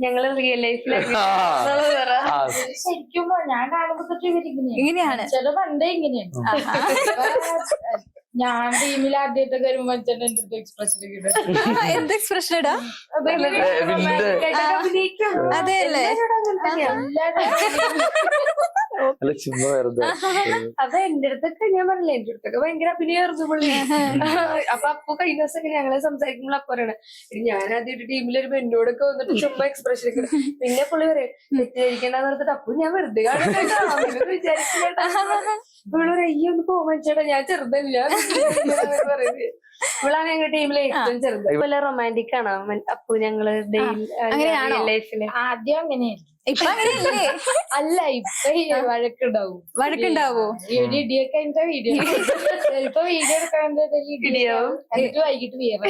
ഞങ്ങള് റിയൽ ലൈഫിലേക്ക് ശരിക്കും ഞാൻ കാണുമ്പോ തൊട്ട് ഇങ്ങനെയാണ്. ചില പണ്ടേ ഇങ്ങനെയാണ്. ഞാൻ ടീമിൽ ആദ്യമായിട്ടൊക്കെ വരുമ്പോ എന്റെ അടുത്ത് എക്സ്പ്രഷൻ എന്ത് എക്സ്പ്രഷൻ ഇടാ? അതെ അല്ലേ? അല്ല ചുമ്മാ വെറുതെ. അപ്പൊ എന്റെ അടുത്തൊക്കെ ഞാൻ പറഞ്ഞില്ലേ, എന്റെ അടുത്തൊക്കെ ഭയങ്കര അഭിനയായിരുന്നു പുള്ളി. അപ്പൊ കഴിഞ്ഞ ദിവസം ഞങ്ങളെ സംസാരിക്കുമ്പോൾ അപ്പൊ പറയണേ, ഞാൻ ആദ്യമായിട്ട് ടീമിൽ ഒരു എന്നോടൊക്കെ വന്നിട്ട് ചുമ്മാ എക്സ്പ്രഷൻ ഒക്കെ. പിന്നെ പുള്ളി പറയും തെറ്റിദ്ധരിക്കണ്ടെന്ന് പറഞ്ഞിട്ട്, അപ്പൊ ഞാൻ വെറുതെ കാണുന്നുണ്ട് വിചാരിച്ചില്ല. പുള്ളി പറയും ഈ ഒന്ന് പോവാൻ ചേട്ടാ, ഞാൻ ചെറുതല്ല പറയുന്നത്. ഇവളാണ് ഞങ്ങളുടെ ടീമിലെ ഏറ്റവും ചെറുത്. ഇതുപോലെ റൊമാൻറ്റിക് ആണോ അപ്പു ഞങ്ങള് ലൈഫില്? ആദ്യം അങ്ങനെയായിരുന്നു. ഇപ്പൊ അങ്ങനെയല്ലേ? അല്ല, ഇപ്പൊ വഴക്കുണ്ടാവോ? ഒരു ഇടിയൊക്കെ എന്റെ വീഡിയോ ചിലപ്പോ വീഡിയോ എടുക്കാൻ എന്നിട്ട് വൈകിട്ട് വേറെ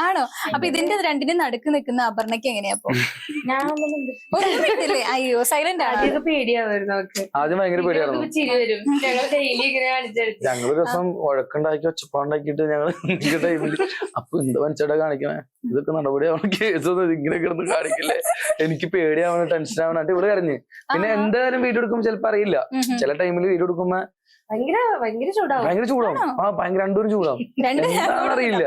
ആണോ? അപ്പൊ ഇതിന്റെ രണ്ടിനും നടുക്ക് നിൽക്കുന്ന അപർണയ്ക്ക് എങ്ങനെയാപ്പോ? ഞാനൊന്നും അയ്യോ, സൈലന്റ് ആണ്. ആദ്യമൊക്കെ പേടിയാവുമായിരുന്നു അവർക്ക്. ആദ്യം ഭയങ്കര പേടിയായിരുന്നു. ചിരി വരും. ഞങ്ങൾ ഡെയിലി ഇങ്ങനെ കാണിച്ചടിച്ചു. ഞങ്ങള് ദിവസം വഴക്കുണ്ടാക്കി ഒച്ചപ്പാടുണ്ടാക്കിയിട്ട് ഞങ്ങള് ടൈമില് അപ്പൊ എന്ത് മനസ്സോടെ കാണിക്കണേ, ഇതൊക്കെ നടപടിയാവണം, കേസൊന്നും ഇങ്ങനെ കിടന്ന് കാണിക്കില്ലേ, എനിക്ക് പേടിയാവണം, ടെൻഷൻ ആവണം. ഇവിടെ കരഞ്ഞ്. പിന്നെ എന്തായാലും വീഡിയോ എടുക്കുമ്പോ ചിലപ്പോ അറിയില്ല, ചില ടൈമിൽ വീഡിയോ എടുക്കുമ്പോ ഭയങ്കര ചൂടാവും. ഭയങ്കര രണ്ടുപേരും ചൂടാവും, എന്താണെന്ന് അറിയില്ല.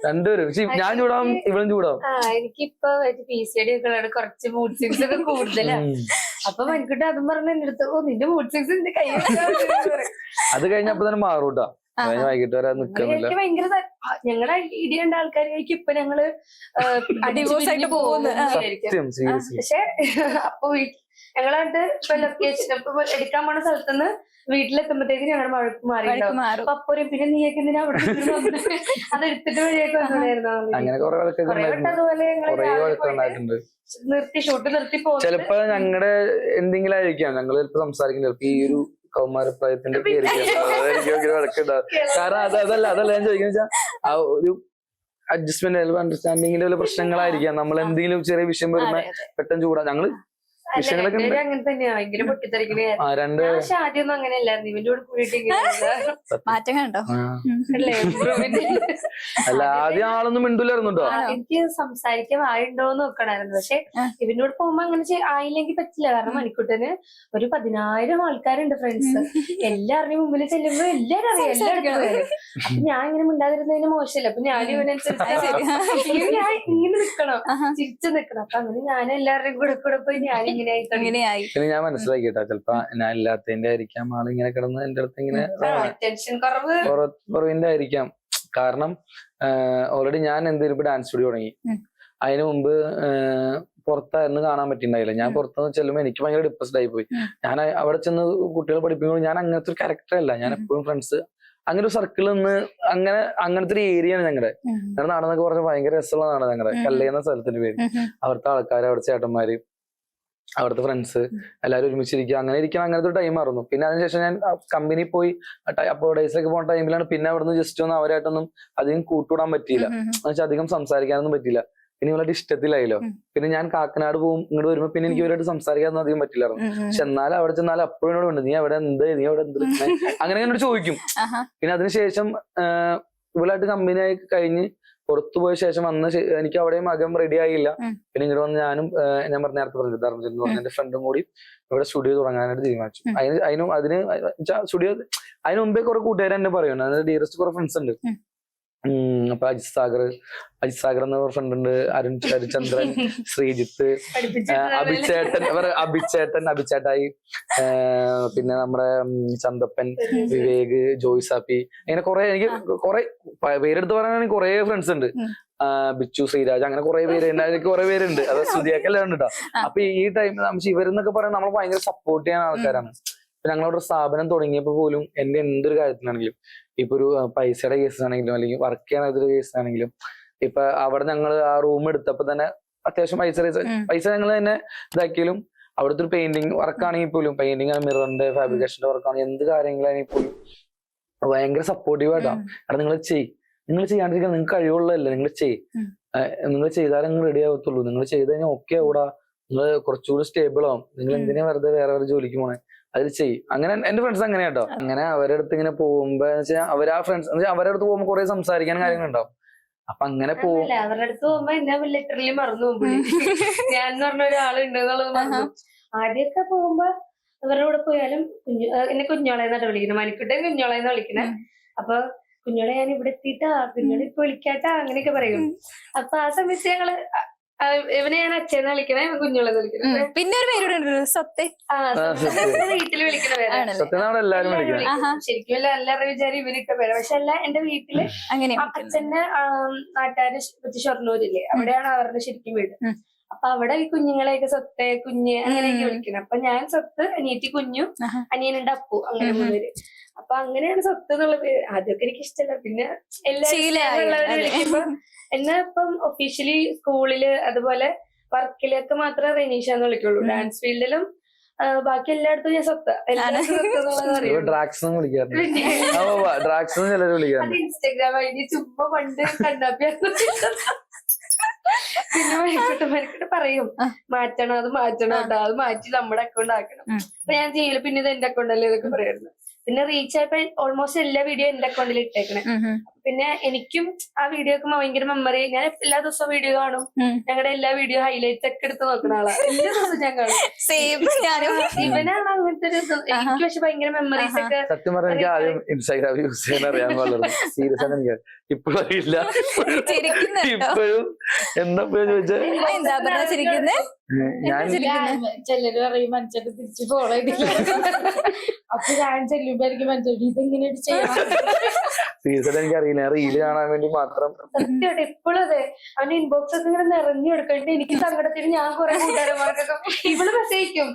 രണ്ടുപേരും. പക്ഷെ ഞാൻ ചൂടാവും, ഇവളും ചൂടാവും. എനിക്കിപ്പോ PCD ഒക്കെ കുറച്ച് മൂഡ് സ്വിങ്സ് ഒക്കെ കൂടുതലാണ്. അപ്പൊ മണിക്കൂട്ടി അതും പറഞ്ഞ എന്റെ അടുത്ത്, നിന്റെ മൂഡ് സ്വിങ്സ് നിന്റെ കൈ. അത് കഴിഞ്ഞപ്പോ തന്നെ മാറൂട്ടാ, വൈകിട്ട് വരെ നിക്കുന്നില്ല. ഭയങ്കര ഞങ്ങളെ ഇടിയേണ്ട ആൾക്കാർക്ക് ഇപ്പൊ ഞങ്ങള് ഡിവോഴ്സ് ആയിട്ട് പോകുന്നു. പക്ഷെ അപ്പൊ ഞങ്ങളായിട്ട് ഇപ്പൊ ലൊക്കേഷൻ ഇപ്പൊ എടുക്കാൻ പോണ സ്ഥലത്തുനിന്ന് വീട്ടിലെത്തുമ്പോഴത്തേക്ക് ഞങ്ങളുടെ വഴക്ക് മാറിയിട്ടുണ്ടാവും. അപ്പൊ അപ്പോഴും പിന്നെ നീയൊക്കെ എന്തിനാ അവിടെ അത് എടുത്തിട്ട് വഴിയൊക്കെ വന്നിട്ടുണ്ടായിരുന്നു. അങ്ങനെ കുറെ അതുപോലെ ഷൂട്ട് നിർത്തി പോകും. ചിലപ്പോ ഞങ്ങളുടെ എന്തെങ്കിലും ആയിരിക്കാം, ഞങ്ങള് ചിലപ്പോ സംസാരിക്കും, ചിലപ്പോ ഈ ഒരു കൗമാരപ്രായത്തിന്റെ വഴക്കുണ്ടാവും. കാരണം അതല്ല ഞാൻ ചോദിക്കുന്ന വെച്ചാൽ ആ ഒരു അഡ്ജസ്റ്റ്മെന്റ് അണ്ടർസ്റ്റാൻഡിങ്ങിന്റെ വല്ല പ്രശ്നങ്ങളായിരിക്കാം. നമ്മൾ എന്തെങ്കിലും ചെറിയ വിഷയം വരുമ്പോ പെട്ടെന്ന് ചൂടാ. ഞങ്ങള് വിഷയങ്ങളൊക്കെ അങ്ങനെ തന്നെയാ, ഭയങ്കര പൊട്ടിത്തെറിക്കണേ. പക്ഷെ ആദ്യമൊന്നും അങ്ങനെയല്ലായിരുന്നു. ഇവന്റെ കൂടെ കൂടിയിട്ട് മാറ്റം കണ്ടോ? അല്ല, ആദ്യം ആളൊന്നും മിണ്ടൂലായിരുന്നുണ്ടോ? എനിക്ക് സംസാരിക്കാൻ ആയുണ്ടോന്ന് നോക്കണായിരുന്നു. പക്ഷെ ഇവന്റെ കൂടെ പോകുമ്പോ അങ്ങനെ ആയില്ലെങ്കിൽ പറ്റില്ല. കാരണം മണിക്കൂട്ടന് ഒരു 10,000 ആൾക്കാരുണ്ട് ഫ്രണ്ട്സ്. എല്ലാവരുടെയും മുമ്പിൽ ചെല്ലുമ്പോ എല്ലാരും അറിയാം, എല്ലാവർക്കും അറിയാം. അപ്പൊ ഞാൻ ഇങ്ങനെ മിണ്ടാതിരുന്നതിന് മോശമല്ല. അപ്പൊ ഞാൻ ഇവനനുസരിച്ച് ഞാൻ ഇങ്ങനെ നിക്കണം, ചിരിച്ചു നിക്കണം. അപ്പൊ അങ്ങനെ ഞാൻ എല്ലാവരുടെയും കൂടെ പോയി ഞാൻ ഇങ്ങനെയായി. പിന്നെ ഞാൻ മനസ്സിലാക്കിട്ടാ, ചിലപ്പോ ഞാൻ ഇല്ലാത്തതിന്റെ ആയിരിക്കാം ആളിങ്ങനെ കിടന്ന് എന്റെ അടുത്ത് ഇങ്ങനെ ടെൻഷൻ കുറവിന്റെ ആയിരിക്കാം. കാരണം ഓൾറെഡി ഞാൻ എന്തെങ്കിലും ഇപ്പൊ ഡാൻസ് സ്റ്റുഡിയോ തുടങ്ങി. അതിനു മുമ്പ് പുറത്തായിരുന്നു കാണാൻ പറ്റിണ്ടായില്ല. ഞാൻ പുറത്തുനിന്ന് ചെല്ലുമ്പോൾ എനിക്ക് ഭയങ്കര ഡിപ്രസ്ഡ് ആയി പോയി. ഞാൻ അവിടെ ചെന്ന് കുട്ടികളെ പഠിപ്പിക്കുമ്പോൾ ഞാൻ അങ്ങനത്തെ ഒരു ക്യാരക്ടർ അല്ല. ഞാൻ എപ്പോഴും ഫ്രണ്ട്സ് അങ്ങനെ ഒരു സർക്കിളിൽ നിന്ന് അങ്ങനത്തെ ഒരു ഏരിയയാണ് ഞങ്ങളുടെ. ഞങ്ങളുടെ നാടെന്നൊക്കെ പറഞ്ഞാൽ ഭയങ്കര രസമുള്ള നാടാണ് ഞങ്ങളുടെ. കല്ലേന്ന സ്ഥലത്തിന്റെ പേര്. അവിടുത്തെ ആൾക്കാർ, അവിടുത്തെ ചേട്ടന്മാര്, അവിടുത്തെ ഫ്രണ്ട്സ് എല്ലാവരും ഒരുമിച്ചിരിക്കുക, അങ്ങനെ ഇരിക്കണം. അങ്ങനത്തെ ഒരു ടൈമായിരുന്നു. പിന്നെ അതിനുശേഷം ഞാൻ കമ്പനി പോയി അപ്പോൾ ഡേയ്സിലൊക്കെ പോകുന്ന ടൈമിലാണ് പിന്നെ അവിടുന്ന് ജസ്റ്റ് ഒന്നും അവരായിട്ടൊന്നും അധികം കൂട്ടുവിടാൻ പറ്റിയില്ല. എന്നുവെച്ചാൽ അധികം സംസാരിക്കാനൊന്നും പറ്റില്ല. പിന്നെ ഇവരുടെ ഇഷ്ടത്തിലായല്ലോ. പിന്നെ ഞാൻ കാക്കനാട് പോകും, ഇങ്ങോട്ട് വരുമ്പോ പിന്നെ എനിക്ക് ഇവരായിട്ട് സംസാരിക്കാനൊന്നും അധികം പറ്റില്ലായിരുന്നു. പക്ഷെ എന്നാലും അവിടെ ചെന്നാലും അപ്പോഴും എന്നോട് ഉണ്ട്, നീ അവിടെ എന്ത് അങ്ങനെ എന്നോട് ചോദിക്കും. പിന്നെ അതിനുശേഷം ഇവളായിട്ട് കമ്പനി ആയി കഴിഞ്ഞ് പുറത്തു പോയ ശേഷം വന്ന എനിക്ക് അവിടെയും അകം റെഡി ആയില്ല. പിന്നെ ഇങ്ങോട്ട് വന്ന് ഞാനും ഞാൻ നേരത്തെ പറഞ്ഞു ധർമ്മജൻ എന്ന് പറഞ്ഞ എന്റെ ഫ്രണ്ടും കൂടി ഇവിടെ സ്റ്റുഡിയോ തുടങ്ങാനായിട്ട് തീരുമാനിച്ചു. അതിന് സ്റ്റുഡിയോ അതിന് മുമ്പേ കുറെ കൂട്ടുകാർ എന്നെ പറയുന്നു, അതിന് ഡിയറസ്റ്റ് കുറെ ഫ്രണ്ട്സ് ഉണ്ട്. അപ്പൊ അജിത് സാഗർ എന്ന ഫ്രണ്ട് ഉണ്ട്, അരുൺചന്ദ്രൻ, ശ്രീജിത്ത്, അഭിച്ചേട്ടായി, പിന്നെ നമ്മുടെ ചന്തപ്പൻ, വിവേക്, ജോയ് സാപ്പി, അങ്ങനെ കുറെ എനിക്ക് കുറെ പേരെടുത്ത് പറയാനാണെങ്കിൽ കുറെ ഫ്രണ്ട്സ് ഉണ്ട്. ബിച്ചു, ശ്രീരാജ്, അങ്ങനെ കുറെ പേര് കുറെ പേരുണ്ട്. അത് സ്തുതിയൊക്കെ ഉണ്ട് കേട്ടോ. അപ്പൊ ഈ ടൈമിൽ നമുക്ക് ഇവരെന്നൊക്കെ പറയാൻ നമ്മൾ ഭയങ്കര സപ്പോർട്ട് ചെയ്യാൻ ആൾക്കാരാണ്. ഇപ്പൊ ഞങ്ങളവിടെ സ്ഥാപനം തുടങ്ങിയപ്പോ പോലും എന്റെ എന്തൊരു കാര്യത്തിലാണെങ്കിലും, ഇപ്പൊ ഒരു പൈസയുടെ കേസാണെങ്കിലും അല്ലെങ്കിൽ വർക്ക് ചെയ്യാൻ കേസാണെങ്കിലും, ഇപ്പൊ അവിടെ ഞങ്ങൾ ആ റൂം എടുത്തപ്പോ തന്നെ അത്യാവശ്യം പൈസ ഞങ്ങൾ തന്നെ ഇതാക്കിയാലും അവിടുത്തെ ഒരു പെയിന്റിങ് വർക്ക് ആണെങ്കിൽ പോലും, പെയിന്റിങ് മിററിന്റെ ഫാബ്രിക്കേഷന്റെ വർക്കാണെങ്കിൽ എന്ത് കാര്യങ്ങളാണെങ്കിൽ പോലും ഭയങ്കര സപ്പോർട്ടീവ് ആയിട്ടാണ്. കാരണം നിങ്ങൾ ചെയ്യാണ്ടിരിക്കാൻ നിങ്ങൾക്ക് കഴിവുള്ളതല്ലേ, നിങ്ങൾ ചെയ്താലേ നിങ്ങൾ റെഡി ആവത്തുള്ളൂ. നിങ്ങൾ ചെയ്ത് കഴിഞ്ഞാൽ ഓക്കെ ആവൂടാ, നിങ്ങൾ കുറച്ചുകൂടി സ്റ്റേബിൾ ആവും. നിങ്ങൾ എന്തിനാ വെറുതെ വേറെ ജോലിക്ക് പോണേ, അതിൽ ചെയ്യും. അങ്ങനെ എന്റെ ഫ്രണ്ട്സ് അങ്ങനെ കേട്ടോ. അങ്ങനെ അവരുടെ അടുത്ത് ഇങ്ങനെ പോകുമ്പോ അവരാ ഫ്രണ്ട്സ് അവരുടെ അടുത്ത് പോകുമ്പോ കുറെ സംസാരിക്കാൻ കാര്യങ്ങളുണ്ടാവും. അപ്പൊ അങ്ങനെ പോകും. അവരുടെ അടുത്ത് പോകുമ്പോ ഞാൻ ലിറ്ററലി മറന്നു പോകും. ഞാൻ പറഞ്ഞ ഒരാളുണ്ട് എന്നുള്ളത് മറന്നു. ആദ്യമൊക്കെ പോകുമ്പോ അവരുടെ കൂടെ പോയാലും എന്നെ കുഞ്ഞോളെന്നാണ് വിളിക്കുന്നത്, മണിക്കുട്ടൻ കുഞ്ഞോളെന്നാ വിളിക്കണേ. അപ്പൊ കുഞ്ഞോളെ ഞാൻ ഇവിടെ എത്തിയിട്ടാ, കുഞ്ഞോളെ ഇപ്പൊ വിളിക്കാട്ടാ, അങ്ങനെയൊക്കെ പറയും. അപ്പൊ ആ സമയത്ത് ഞങ്ങള് ഇവനെ ഞാൻ അച്ഛനെ വിളിക്കണേ, കുഞ്ഞോളെന്ന് വിളിക്കണേ. പിന്നെ ഒരു പേരുടെ സത്യ വീട്ടില് വിളിക്കണ പേരാണ്. ശരിക്കും എല്ലാവരുടെ വിചാരം ഇവരൊക്കെ പേരാ. പക്ഷെ അല്ല, എന്റെ വീട്ടില് അച്ഛന്റെ നാട്ടുകാര് ഷൊർണൂരില്ലേ, അവിടെയാണ് അവരുടെ ശരിക്കും വീട്. അപ്പൊ അവിടെ ഈ കുഞ്ഞുങ്ങളെയൊക്കെ സ്വത്തെ, കുഞ്ഞ് അങ്ങനെയൊക്കെ വിളിക്കണം. അപ്പൊ ഞാൻ സ്വത്ത്, അനിയത്തി കുഞ്ഞു, അനിയനുണ്ട് അപ്പു, അങ്ങനെ മൂന്നുപേര്. അപ്പൊ അങ്ങനെയാണ് സ്വത്ത് എന്നുള്ള പേര്. ആദ്യമൊക്കെ എനിക്ക് ഇഷ്ടമല്ല, പിന്നെ എല്ലാവരും വിളിക്കുമ്പോ എന്നെ ഇപ്പം ഒഫീഷ്യലി സ്കൂളില് അതുപോലെ വർക്കിലൊക്കെ മാത്രമേ റെനീഷ എന്ന് വിളിക്കുള്ളൂ. ഡാൻസ് ഫീൽഡിലും ബാക്കി എല്ലായിടത്തും ഞാൻ സ്വത്ത. അത് ഇൻസ്റ്റാഗ്രാം ഐ ഡി ചുമ്മാ പണ്ട് കണ്ണാപ്പിയായിരുന്നു. പിന്നെ മരിക്കട്ട് പറയും മാറ്റണം, അത് മാറ്റണം കേട്ടോ, അത് മാറ്റി നമ്മുടെ അക്കൗണ്ട് ആക്കണം. അപ്പൊ ഞാൻ ചെയ്യില്ല, പിന്നെ ഇത് എന്റെ അക്കൗണ്ട് അല്ലേ ഇതൊക്കെ പറയായിരുന്നു. പിന്നെ റീച്ച് ആയപ്പോ ഓൾമോസ്റ്റ് എല്ലാ വീഡിയോ എന്റെ അക്കൗണ്ടിൽ ഇട്ടേക്കണേ. പിന്നെ എനിക്കും ആ വീഡിയോ ഒക്കെ ഭയങ്കര മെമ്മറി. ഞാൻ എല്ലാ ദിവസവും വീഡിയോ കാണും. ഞങ്ങളുടെ എല്ലാ വീഡിയോ ഹൈലൈറ്റ്സ് ഒക്കെ എടുത്ത് നോക്കുന്ന ആളാ. എല്ലാ ദിവസവും ഞാൻ കാണും. ഇവനാണ് അങ്ങനത്തെ ഒരു എനിക്ക് പക്ഷെ ഭയങ്കര മെമ്മറീസ് ഒക്കെ. സത്യം പറഞ്ഞാൽ എനിക്ക് ആദ്യം ഇൻസ്റ്റാഗ്രാം യൂസ് ചെയ്യാൻ അറിയാൻ പാടില്ല. സീരിയസ് ആണ് എനിക്ക് ഇപ്പോഴും അറിയില്ല. ഇപ്പോഴും എന്താ ചോദിച്ചാൽ ഞാൻ ചിലര് പറയും മനസ്സിട്ട് തിരിച്ചു ഫോളോ ചെയ്തില്ല. അപ്പൊ ഞാൻ ചെല്ലുമ്പോ എനിക്ക് മനസ്സിലായി ഇതെങ്ങനെ ചെയ്യാം. സീരിയസ് എനിക്ക് അറിയില്ല, റീല് കാണാൻ വേണ്ടി മാത്രം. സത്യമായിട്ട് എപ്പോഴും അതെ. അവന്റെ ഇൻബോക്സ് ഒക്കെ ഇങ്ങനെ നിറഞ്ഞു എടുക്കണ്ട്. എനിക്ക് സങ്കടത്തിന് ഞാൻ കുറെ കൂട്ടുകാരന്മാർക്കൊക്കെ ഇവള് മെസ്സേജിക്കും.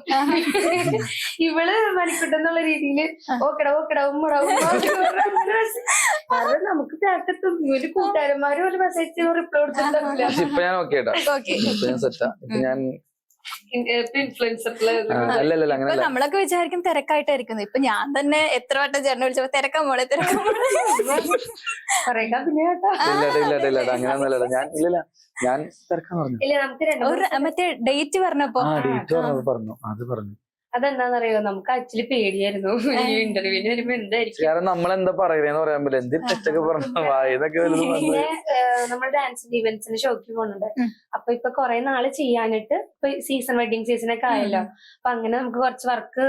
ഇവള് മണിക്കുട്ടെന്നുള്ള രീതിയില് ഓക്കെടാ ഉമ്മടാ. അത് നമുക്ക് പ്രാക്ടത്തും ഇവര് കൂട്ടുകാരന്മാരും ഒരു മെസ്സേജ് റിപ്ലൈ കൊടുത്തിട്ടില്ല. ഇപ്പൊ ഞാൻ ഓക്കെ ഇപ്പൊ ഞാൻ സെറ്റാ. ഇപ്പൊ ഞാൻ ഇപ്പൊ നമ്മളൊക്കെ വിചാരിക്കും തിരക്കായിട്ടായിരിക്കുന്നു. ഇപ്പൊ ഞാൻ തന്നെ എത്ര വട്ടം ചേട്ടനെ വിളിച്ചപ്പോ തിരക്കാൻ മോളെ അങ്ങനെയൊന്നുമല്ല. ഞാൻ തിരക്കാൻ പറഞ്ഞു. മറ്റേ ഡേറ്റ് പറഞ്ഞപ്പോ പറഞ്ഞു അത് പറഞ്ഞു. അതെന്താന്നറിയോ, നമുക്ക് ആക്ച്വലി പേടിയായിരുന്നു ഈ ഇന്റർവ്യൂവിന് വരുമ്പോ എന്തായിരിക്കും. കാരണം നമ്മളെന്താ പറയുന്നതെന്ന് പറയാൻ പറ്റില്ല. എന്തിനും തെറ്റൊക്കെ പറഞ്ഞു വായതൊക്കെ. പിന്നെ നമ്മൾ ഡാൻസിന്റെ ഇവന്റ്സിന്റെ ഷോക്ക് പോകുന്നുണ്ട്. അപ്പൊ ഇപ്പൊ കുറെ നാള് ചെയ്യാനിട്ട് ഇപ്പൊ സീസൺ വെഡിങ് സീസൺ ഒക്കെ ആയല്ലോ. അപ്പൊ അങ്ങനെ നമുക്ക് കുറച്ച് വർക്ക്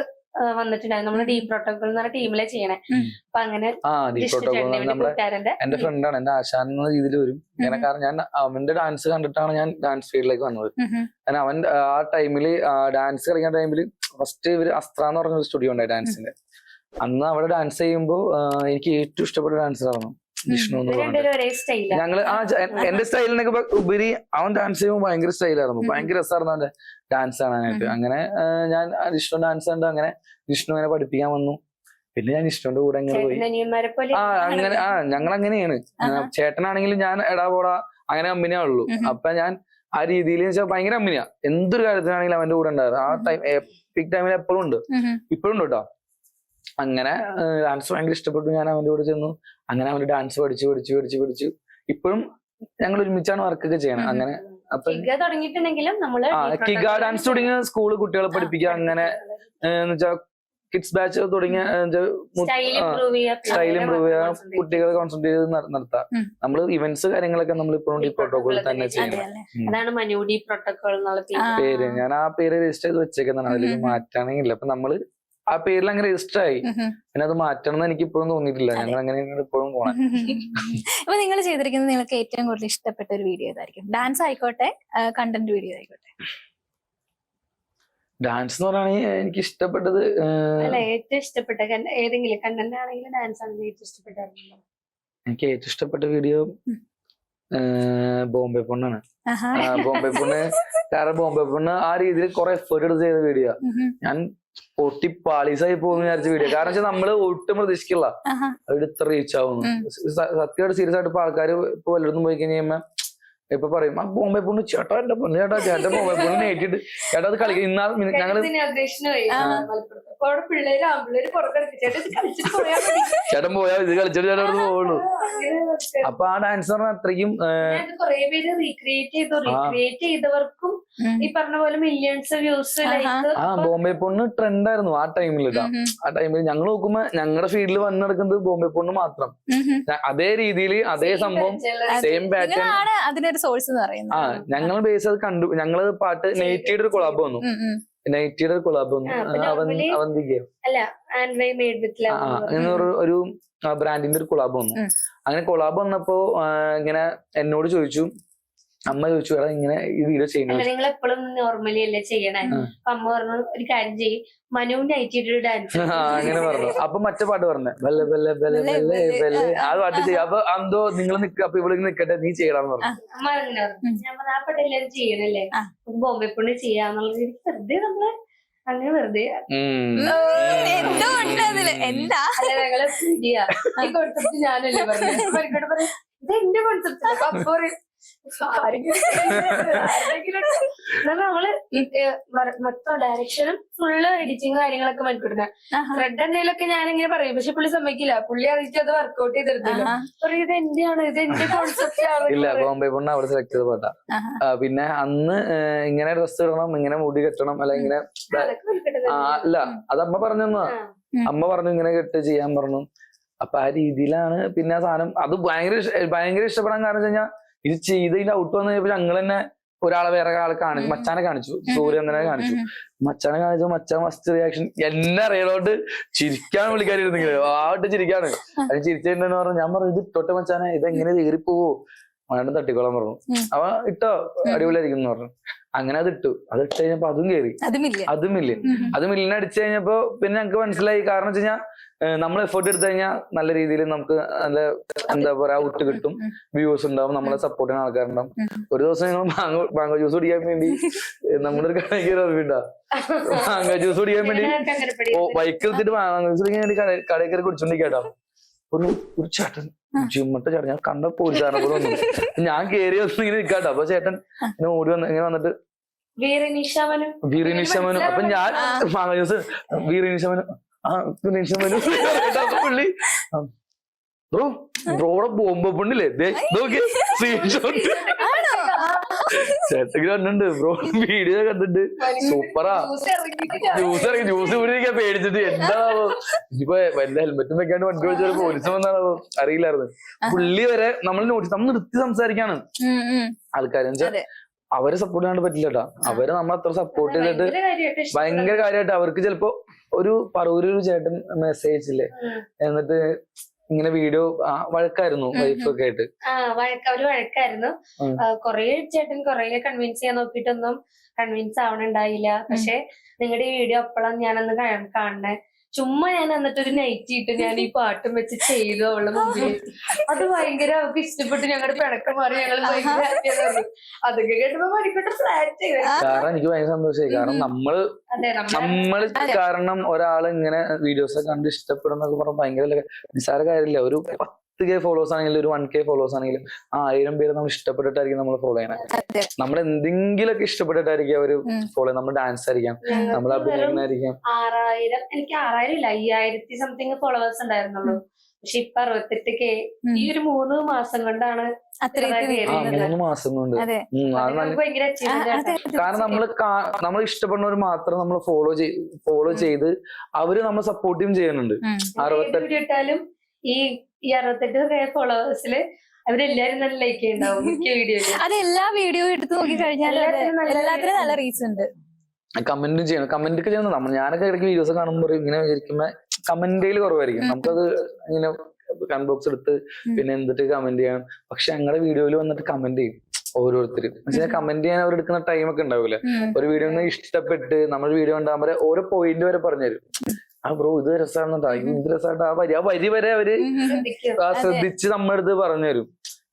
വന്നിട്ടുണ്ടായിരുന്നു. നമ്മള് ഡീ പ്രോട്ടോകോൾ എന്ന് പറഞ്ഞ ടീമിലെ ചെയ്യണേ. അപ്പൊ അങ്ങനെ എന്റെ ഫ്രണ്ടാണ്, എന്റെ ആശാൻ എന്ന രീതിയിൽ വരും. കാരണം ഞാൻ അവന്റെ ഡാൻസ് കണ്ടിട്ടാണ് ഞാൻ ഡാൻസ് ഫീൽഡിലേക്ക് വന്നത്. കാരണം അവൻ ആ ടൈമില് ഡാൻസ് കളിക്കുന്ന ടൈമില് ഫസ്റ്റ് ഇവര് അസ്ത്ര എന്ന് പറഞ്ഞൊരു സ്റ്റുഡിയോ ഉണ്ടായി ഡാൻസിന്റെ. അന്ന് അവിടെ ഡാൻസ് ചെയ്യുമ്പോ എനിക്ക് ഏറ്റവും ഇഷ്ടപ്പെട്ട ഡാൻസർ ആയിരുന്നു വിഷ്ണു എന്ന് പറഞ്ഞിട്ട്. ഞങ്ങള് എന്റെ സ്റ്റൈലിനൊക്കെ ഉപരി അവൻ ഡാൻസ് ചെയ്യുമ്പോൾ ഭയങ്കര സ്റ്റൈലായിരുന്നു, ഭയങ്കര രസമായിരുന്നു അവന്റെ ഡാൻസ് കാണാനായിട്ട്. അങ്ങനെ ഞാൻ വിഷ്ണു ഡാൻസ് കണ്ട് അങ്ങനെ വിഷ്ണു അങ്ങനെ പഠിപ്പിക്കാൻ വന്നു. പിന്നെ ഞാൻ വിഷ്ണുവിന്റെ കൂടെ അങ്ങനെ പോയി. അങ്ങനെ ഞങ്ങൾ അങ്ങനെയാണ്. ചേട്ടനാണെങ്കിലും ഞാൻ എടാ പോടാ അങ്ങനെ അമ്മിനേ ഉള്ളൂ. അപ്പൊ ഞാൻ ആ രീതിയിൽ ഭയങ്കര അമ്മിനിയാ. എന്തൊരു കാര്യത്തിനാണെങ്കിലും അവന്റെ കൂടെ ഉണ്ടായിരുന്നു. ആ ടൈം പീക്ക് ടൈമിൽ എപ്പോഴും ഉണ്ട്, ഇപ്പോഴും ഉണ്ട് കേട്ടോ. അങ്ങനെ ഡാൻസ് ഭയങ്കര ഇഷ്ടപ്പെട്ടു. ഞാൻ അവന്റെ കൂടെ ചെന്നു. അങ്ങനെ അവന്റെ ഡാൻസ് പഠിച്ചു. ഇപ്പോഴും ഞങ്ങൾ ഒരുമിച്ചാണ് വർക്കൊക്കെ ചെയ്യണം. അങ്ങനെ അപ്പൊ കിഗ ഡാൻസ് തുടങ്ങിയ സ്കൂള് കുട്ടികളെ പഠിപ്പിക്കുക. അങ്ങനെ എന്നുവെച്ചാൽ കിഡ്സ് ബാച്ച് തുടങ്ങിയ സ്റ്റൈൽ ഇംപ്രൂവ് ചെയ്യാൻ കുട്ടികളെ കോൺസെൻട്രേറ്റ് ചെയ്ത് നടത്താം. നമ്മള് ഇവന്റ്സ് കാര്യങ്ങളൊക്കെ നമ്മൾ ഇപ്പോഴും ഡി പ്രോട്ടോകോൾ തന്നെ ചെയ്യണം. പേര് ഞാൻ ആ പേര് രജിസ്റ്റർ ചെയ്ത് വെച്ചേക്കുന്നതാണ്. അതിലേക്ക് മാറ്റാണെങ്കിൽ അപ്പൊ നമ്മള് ആ പേരിൽ അങ്ങനെ രജിസ്റ്റർ ആയി. പിന്നെ അത് മാറ്റണം എന്ന് എനിക്ക് ഇപ്പോഴും തോന്നിയിട്ടില്ല. ഞങ്ങൾ അങ്ങനെയാണ് ഇപ്പോഴും പോണത്. അപ്പൊ നിങ്ങൾ ചെയ്തിരിക്കുന്നത് നിങ്ങൾക്ക് ഏറ്റവും കൂടുതൽ ഇഷ്ടപ്പെട്ട ഒരു വീഡിയോ ഏതായിരിക്കും? ഡാൻസ് ആയിക്കോട്ടെ, കണ്ടന്റ് വീഡിയോ ആയിക്കോട്ടെ. ഡാൻസ് എന്ന് പറയുകയാണെങ്കിൽ എനിക്ക് ഇഷ്ടപ്പെട്ടത് അല്ല ഏറ്റവും ഇഷ്ടപ്പെട്ട ഏതെങ്കിലും കണ്ടന്റ് ആണെങ്കിലും ഡാൻസ് ആണെങ്കിലും ഏറ്റവും ഇഷ്ടപ്പെട്ടായിരുന്നു. എനിക്ക് ഏറ്റവും ഇഷ്ടപ്പെട്ട വീഡിയോ ബോംബെ പൊണ്ണാണ്. ബോംബെ പൊണ്ണ്. കാരണം ബോംബെ പൊണ്ണ് ആ രീതിയിൽ കുറെ എഫേർട്ട് എടുത്ത് ചെയ്ത വീഡിയോ. ഞാൻ പൊട്ടി പാളീസായി പോകുന്ന വിചാരിച്ച വീഡിയോ. കാരണം വെച്ചാൽ നമ്മള് ഒട്ടും പ്രതീക്ഷിക്കില്ല അവിടെ ഇത്ര റീച്ച് ആവുന്നു. സത്യമായിട്ട് സീരിയസ് ആയിട്ട് ഇപ്പൊ ആൾക്കാർ ഇപ്പൊ വല്ലതും പോയി കഴിഞ്ഞാൽ ഇപ്പൊ പറയും ആ ബോംബെ പൊണ്ണ് ചേട്ടാ എന്റെ പൊണ്ണ് ചേട്ടൻ ബോംബെ പൊണ്ണ് നേറ്റിട്ട് ചേട്ടാ അത് കളിക്കും. ഇന്നാൾ ഞങ്ങള് ചേട്ടൻ പോയാ ഇത് കളിച്ചിട്ട് ചേട്ടൻ അവിടെ പോകുള്ളൂ. അപ്പൊ ആ ഡാൻസ് പറഞ്ഞാൽ അത്രയ്ക്കും കുറെ പേര് റീക്രിയേറ്റ് ചെയ്തവർക്കും ഈ പറഞ്ഞ പോലെ മില്യൺസ് വ്യൂസ് ആ ബോംബെ പൊണ്ണ് ട്രെൻഡ് ആയിരുന്നു ആ ടൈമിൽ. ആ ടൈമിൽ ഞങ്ങൾ നോക്കുമ്പോ ഞങ്ങളുടെ ഫീൽഡിൽ വന്നു നടക്കുന്നത് ബോംബെ പൊണ്ണ് മാത്രം. അതേ രീതിയിൽ അതേ സംഭവം സെയിം പാറ്റേൺ അതിനൊരു സോഴ്സ് എന്ന് പറയുന്നത്. ആ ഞങ്ങൾ ബേസ് അത് കണ്ടു. ഞങ്ങള് പാട്ട് നൈറ്റിയുടെ ഒരു കൊളാബ് വന്നു. നൈറ്റിയുടെ ഒരു കൊളാബ് വന്നു. അവന്തികയോ ഒരു ബ്രാൻഡിന്റെ ഒരു കൊളാബ് വന്നു. അങ്ങനെ കൊളാബ് വന്നപ്പോ ഇങ്ങനെ എന്നോട് ചോദിച്ചു, അമ്മ ചോദിച്ചു എടാ ഇങ്ങനെ ഈ വീഡിയോ ചെയ്യുന്നത് നിങ്ങൾ എപ്പോഴും നോർമലി അല്ലേ ചെയ്യണേ. അമ്മ പറഞ്ഞു ഒരു കാര്യം ചെയ്യും, മനു നൈറ്റിയുടെ ഡാൻസ് അങ്ങനെ പറഞ്ഞു. അപ്പൊ മറ്റേ പാട്ട് പറഞ്ഞേ Bale Bale Bale Bale Bale ആ പാട്ട് ചെയ്യാം. അപ്പൊ എന്തോ നിങ്ങൾ അപ്പൊ ഇവിടെ നിക്കട്ടെ നീ ചെയ്യണമെന്ന് പറഞ്ഞു. അമ്മ അങ്ങനെ പറഞ്ഞു. ഞാൻ പറഞ്ഞു ആ പാട്ട് എല്ലാവരും ചെയ്യണല്ലേ, ബോംബെ പൊണ്ണ് ചെയ്യാന്നുള്ളത് വെറുതെ നമ്മള് അങ്ങനെ വെറുതെ ഞങ്ങളെ കോൺസെപ്റ്റ് ഞാനല്ലേ പറഞ്ഞു. പറയാം ഇത് എന്റെ കോൺസെപ്റ്റ്. അപ്പൊ നമ്മള് മൊത്തം ഡയറക്ഷനും ഫുള്ള് എഡിറ്റിങ് കാര്യങ്ങളൊക്കെ മനസ്സിലാ. ത്രെഡ് എന്തെങ്കിലുമൊക്കെ ഞാനിങ്ങനെ പറയും, പക്ഷെ പുള്ളി സമ്മതിക്കില്ല. പുള്ളി അറിയിച്ച് അത് വർക്ക്ഔട്ട് ചെയ്തെടുത്തില്ല. ഇത് എന്റെയാണ്, ഇത് എന്റെ കോൺസെപ്റ്റ് ആണ്. ഇല്ല ബോംബെ പൊണ്ണ് അവിടെ സെലക്ട് ചെയ്ത പാട്ടാ. പിന്നെ അന്ന് ഇങ്ങനെ ഡ്രസ് ഇടണം, ഇങ്ങനെ മുടി കെട്ടണം, അല്ല ഇങ്ങനെ അല്ല അത് അമ്മ പറഞ്ഞു. അമ്മ പറഞ്ഞു ഇങ്ങനെ കെട്ട് ചെയ്യാൻ പറഞ്ഞു. അപ്പൊ ആ രീതിയിലാണ് പിന്നെ ആ സാധനം അത് ഭയങ്കര ഇഷ്ടപ്പെടാൻ കാരണം വെച്ച് കഴിഞ്ഞാൽ ഇത് ചെയ്തതിന്റെ ഔട്ട് വന്നു കഴിഞ്ഞപ്പോ ഞങ്ങൾ തന്നെ ഒരാളെ വേറെ ആളെ കാണിച്ചു. മച്ചാനെ കാണിച്ചു, സൂര്യനെ കാണിച്ചു. മച്ചാനെ കാണിച്ചു. മച്ചാൻ ഫസ്റ്റ് റിയാക്ഷൻ എന്നെ അറിയണോട്ട് ചിരിക്കാൻ വിളിക്കാതിരുന്നെങ്കിൽ ആട്ട് ചിരിക്കാണ്. അത് ചിരിച്ചിട്ടുണ്ടെന്ന് പറഞ്ഞു. ഞാൻ പറഞ്ഞു ഇത് ഇട്ടോട്ടെ മച്ചാനെ, ഇതെങ്ങനെ കയറിപ്പോവോ, മലയാളം തട്ടിക്കോളാൻ പറഞ്ഞു. അവ ഇട്ടോ അടിപൊളിയായിരിക്കും എന്ന് പറഞ്ഞു. അങ്ങനെ അത് ഇട്ടു. അത് ഇട്ട് കഴിഞ്ഞപ്പോ അതും കയറി. അത് മില്യൻ അടിച്ചു കഴിഞ്ഞപ്പോ പിന്നെ ഞങ്ങക്ക് മനസ്സിലായി. കാരണം വെച്ച് കഴിഞ്ഞാൽ നമ്മൾ എഫേർട്ട് എടുത്തു കഴിഞ്ഞാൽ നല്ല രീതിയിൽ നമുക്ക് നല്ല എന്താ പറയാ ഔട്ട് കിട്ടും, വ്യൂസ് ഉണ്ടാവും, നമ്മളെ സപ്പോർട്ട് ചെയ്യുന്ന ആൾക്കാരുണ്ടാവും. ഒരു ദിവസം ഞങ്ങൾ മാങ്ങോ ജ്യൂസ് കുടിക്കാൻ വേണ്ടി നമ്മുടെ ഒരു കടയിൽ കയറി അറിവിണ്ട മാങ്ങോ ജ്യൂസ് കുടിക്കാൻ വേണ്ടി ബൈക്ക് എടുത്തിട്ട് മാങ്ങോ ജ്യൂസ് കുടിക്കാൻ വേണ്ടി കടയിൽ കയറി കുടിച്ചോണ്ടിരിക്കാട്ടോ. ഒരു ചേട്ടൻ ജിമ്മട്ട ചേട്ടൻ ഞാൻ കണ്ട പോലീസാണ് പോലെ വന്നു. ഞാൻ കയറി വന്ന് ഇങ്ങനെ നിൽക്കാട്ടോ. അപ്പൊ ചേട്ടൻ ഇങ്ങനെ ഓടി വന്ന് ഇങ്ങനെ വന്നിട്ട് വീറിനിശമനു. അപ്പൊ ഞാൻ മാങ്ങോ ജ്യൂസ് വീറിനിശമനു പുള്ളി ബ്രോടെ ബോംബെ പൊണ്ണില്ലേ ചേട്ടക്ക് കണ്ടിട്ടുണ്ട് ബ്രോ വീഡിയോ കണ്ടിട്ട്. സൂപ്പറാ. ജ്യൂസ് കുടിക്കാൻ പേടിച്ചിട്ട് എന്താണാവോ ഇനിയിപ്പോ വല്ല ഹെൽമെറ്റും വെക്കാണ്ട് വണ്ടി വിളിച്ചാൽ പോലീസ് വന്നാണോ അറിയില്ലായിരുന്നു. പുള്ളി വരെ നമ്മൾ നിർത്തി സംസാരിക്കാണ് ആൾക്കാരെന്ന് വെച്ചാൽ അവരെ സപ്പോർട്ട് ചെയ്യാണ്ട് പറ്റില്ലട്ടാ. അവരെ നമ്മൾ അത്ര സപ്പോർട്ട് ചെയ്തിട്ട് ഭയങ്കര കാര്യമായിട്ട് അവർക്ക് ചിലപ്പോ ഒരു പറവൂരൊരു ചേട്ടൻ മെസ്സേജ് ഇല്ലേ എന്നിട്ട് ഇങ്ങനെ വീഡിയോ വഴക്കായിരുന്നു വൈഫൊക്കെ ആയിട്ട്. അവര് വഴക്കായിരുന്നു. കൊറേ ചേട്ടൻ കൊറേ കൺവിൻസ് ചെയ്യാൻ നോക്കിയിട്ടൊന്നും കൺവിൻസ് ആവണുണ്ടായില്ല. പക്ഷെ നിങ്ങളുടെ ഈ വീഡിയോ അപ്പോഴാണ് ഞാനന്ന് കാണണേ. ചുമ്മാ ഞാൻ എന്നിട്ടൊരു നൈറ്റ് ഇട്ട് ഞാൻ ഈ പാട്ടും വെച്ച് ചെയ്തു അവളുടെ മുമ്പിൽ. അത് ഭയങ്കര അവർക്ക് ഇഷ്ടപ്പെട്ട് ഞങ്ങളുടെ പിണക്കം മാറി. ഞങ്ങൾ ഭയങ്കര ഹാപ്പിയാണ്. അതൊക്കെ കേട്ടപ്പോ മണിക്കൂട്ട് ഫ്ലാറ്റ് ചെയ്തു. കാരണം എനിക്ക് ഭയങ്കര സന്തോഷമായി. കാരണം നമ്മള് കാരണം ഒരാള് ഇങ്ങനെ വീഡിയോസ് ഒക്കെ കണ്ട് ഇഷ്ടപ്പെടുന്നൊക്കെ പറഞ്ഞാൽ ഭയങ്കര നിസ്സാര കാര്യമില്ല. ഒരു 10K ഫോളോവേഴ്സ് ആണെങ്കിലും ഒരു 1K ഫോളോവേഴ്സ് ആണെങ്കിലും 1000 പേര് നമ്മൾ ഇഷ്ടപ്പെട്ടിട്ടായിരിക്കും നമ്മൾ ഫോളോ ചെയ്യണേ. നമ്മൾ എന്തെങ്കിലുമൊക്കെ ഇഷ്ടപ്പെട്ടിട്ടായിരിക്കും അവര് ഫോളോ ചെയ്യുന്നത്. നമ്മൾ ഡാൻസ് ആയിരിക്കാം, നമ്മൾ അഭിനയിക്കുന്നതായിരിക്കാം. 6000 എനിക്ക് 6000 ഇല്ല 5000 സംതിങ് ഫോളോവേഴ്സ് ഉണ്ടായിരുന്നുള്ളൂ. പക്ഷെ ഇപ്പൊ 68K ഈ ഒരു 3 മാസം കൊണ്ടാണ്. 3 മാസം കൊണ്ട്. കാരണം നമ്മൾ ഇഷ്ടപ്പെടുന്നവർ മാത്രം നമ്മൾ ഫോളോ ചെയ്ത് അവര് നമ്മൾ സപ്പോർട്ടും ചെയ്യുന്നുണ്ട്. 68 ഇട്ടാലും ഈ 68K ഫോളോവേഴ്സില് അവരെല്ലാരും നല്ല ലൈക്ക് ചെയ്യുന്നുണ്ടാവും മിക്ക വീഡിയോയിലും. അത് എല്ലാ വീഡിയോ എടുത്ത് നോക്കി കഴിഞ്ഞാൽ എല്ലാത്തിനും നല്ല റീച്ച് ഉണ്ട്. കമന്റും ചെയ്യണം. കമന്റ് ഒക്കെ ചെയ്യണം. ഞാനൊക്കെ ഇടയ്ക്ക് വീഡിയോസ് കാണുമ്പോൾ ഇങ്ങനെ വിചാരിക്കുമ്പോ കമന്റിൽ കുറവായിരിക്കും. നമുക്കത് ഇങ്ങനെ കമന്റ് ബോക്സ് എടുത്ത് പിന്നെ എന്തിട്ട് കമന്റ് ചെയ്യണം. പക്ഷെ ഞങ്ങളുടെ വീഡിയോയിൽ വന്നിട്ട് കമന്റ് ചെയ്യും ഓരോരുത്തരും. കമന്റ് ചെയ്യാൻ അവർ എടുക്കുന്ന ടൈം ഒക്കെ ഉണ്ടാവില്ല. ഒരു വീഡിയോ ഇഷ്ടപ്പെട്ട് നമ്മൾ വീഡിയോ ഉണ്ടാകുമ്പോൾ ഓരോ പോയിന്റ് വരെ പറഞ്ഞുതരും. ആ ബ്രോ ഇത് രസമാണെന്നുണ്ടാ, ഇത് രസമായിട്ട് ആ വരി വരെ അവര് ശ്രദ്ധിച്ച് നമ്മുടെ അടുത്ത് പറഞ്ഞു തരും.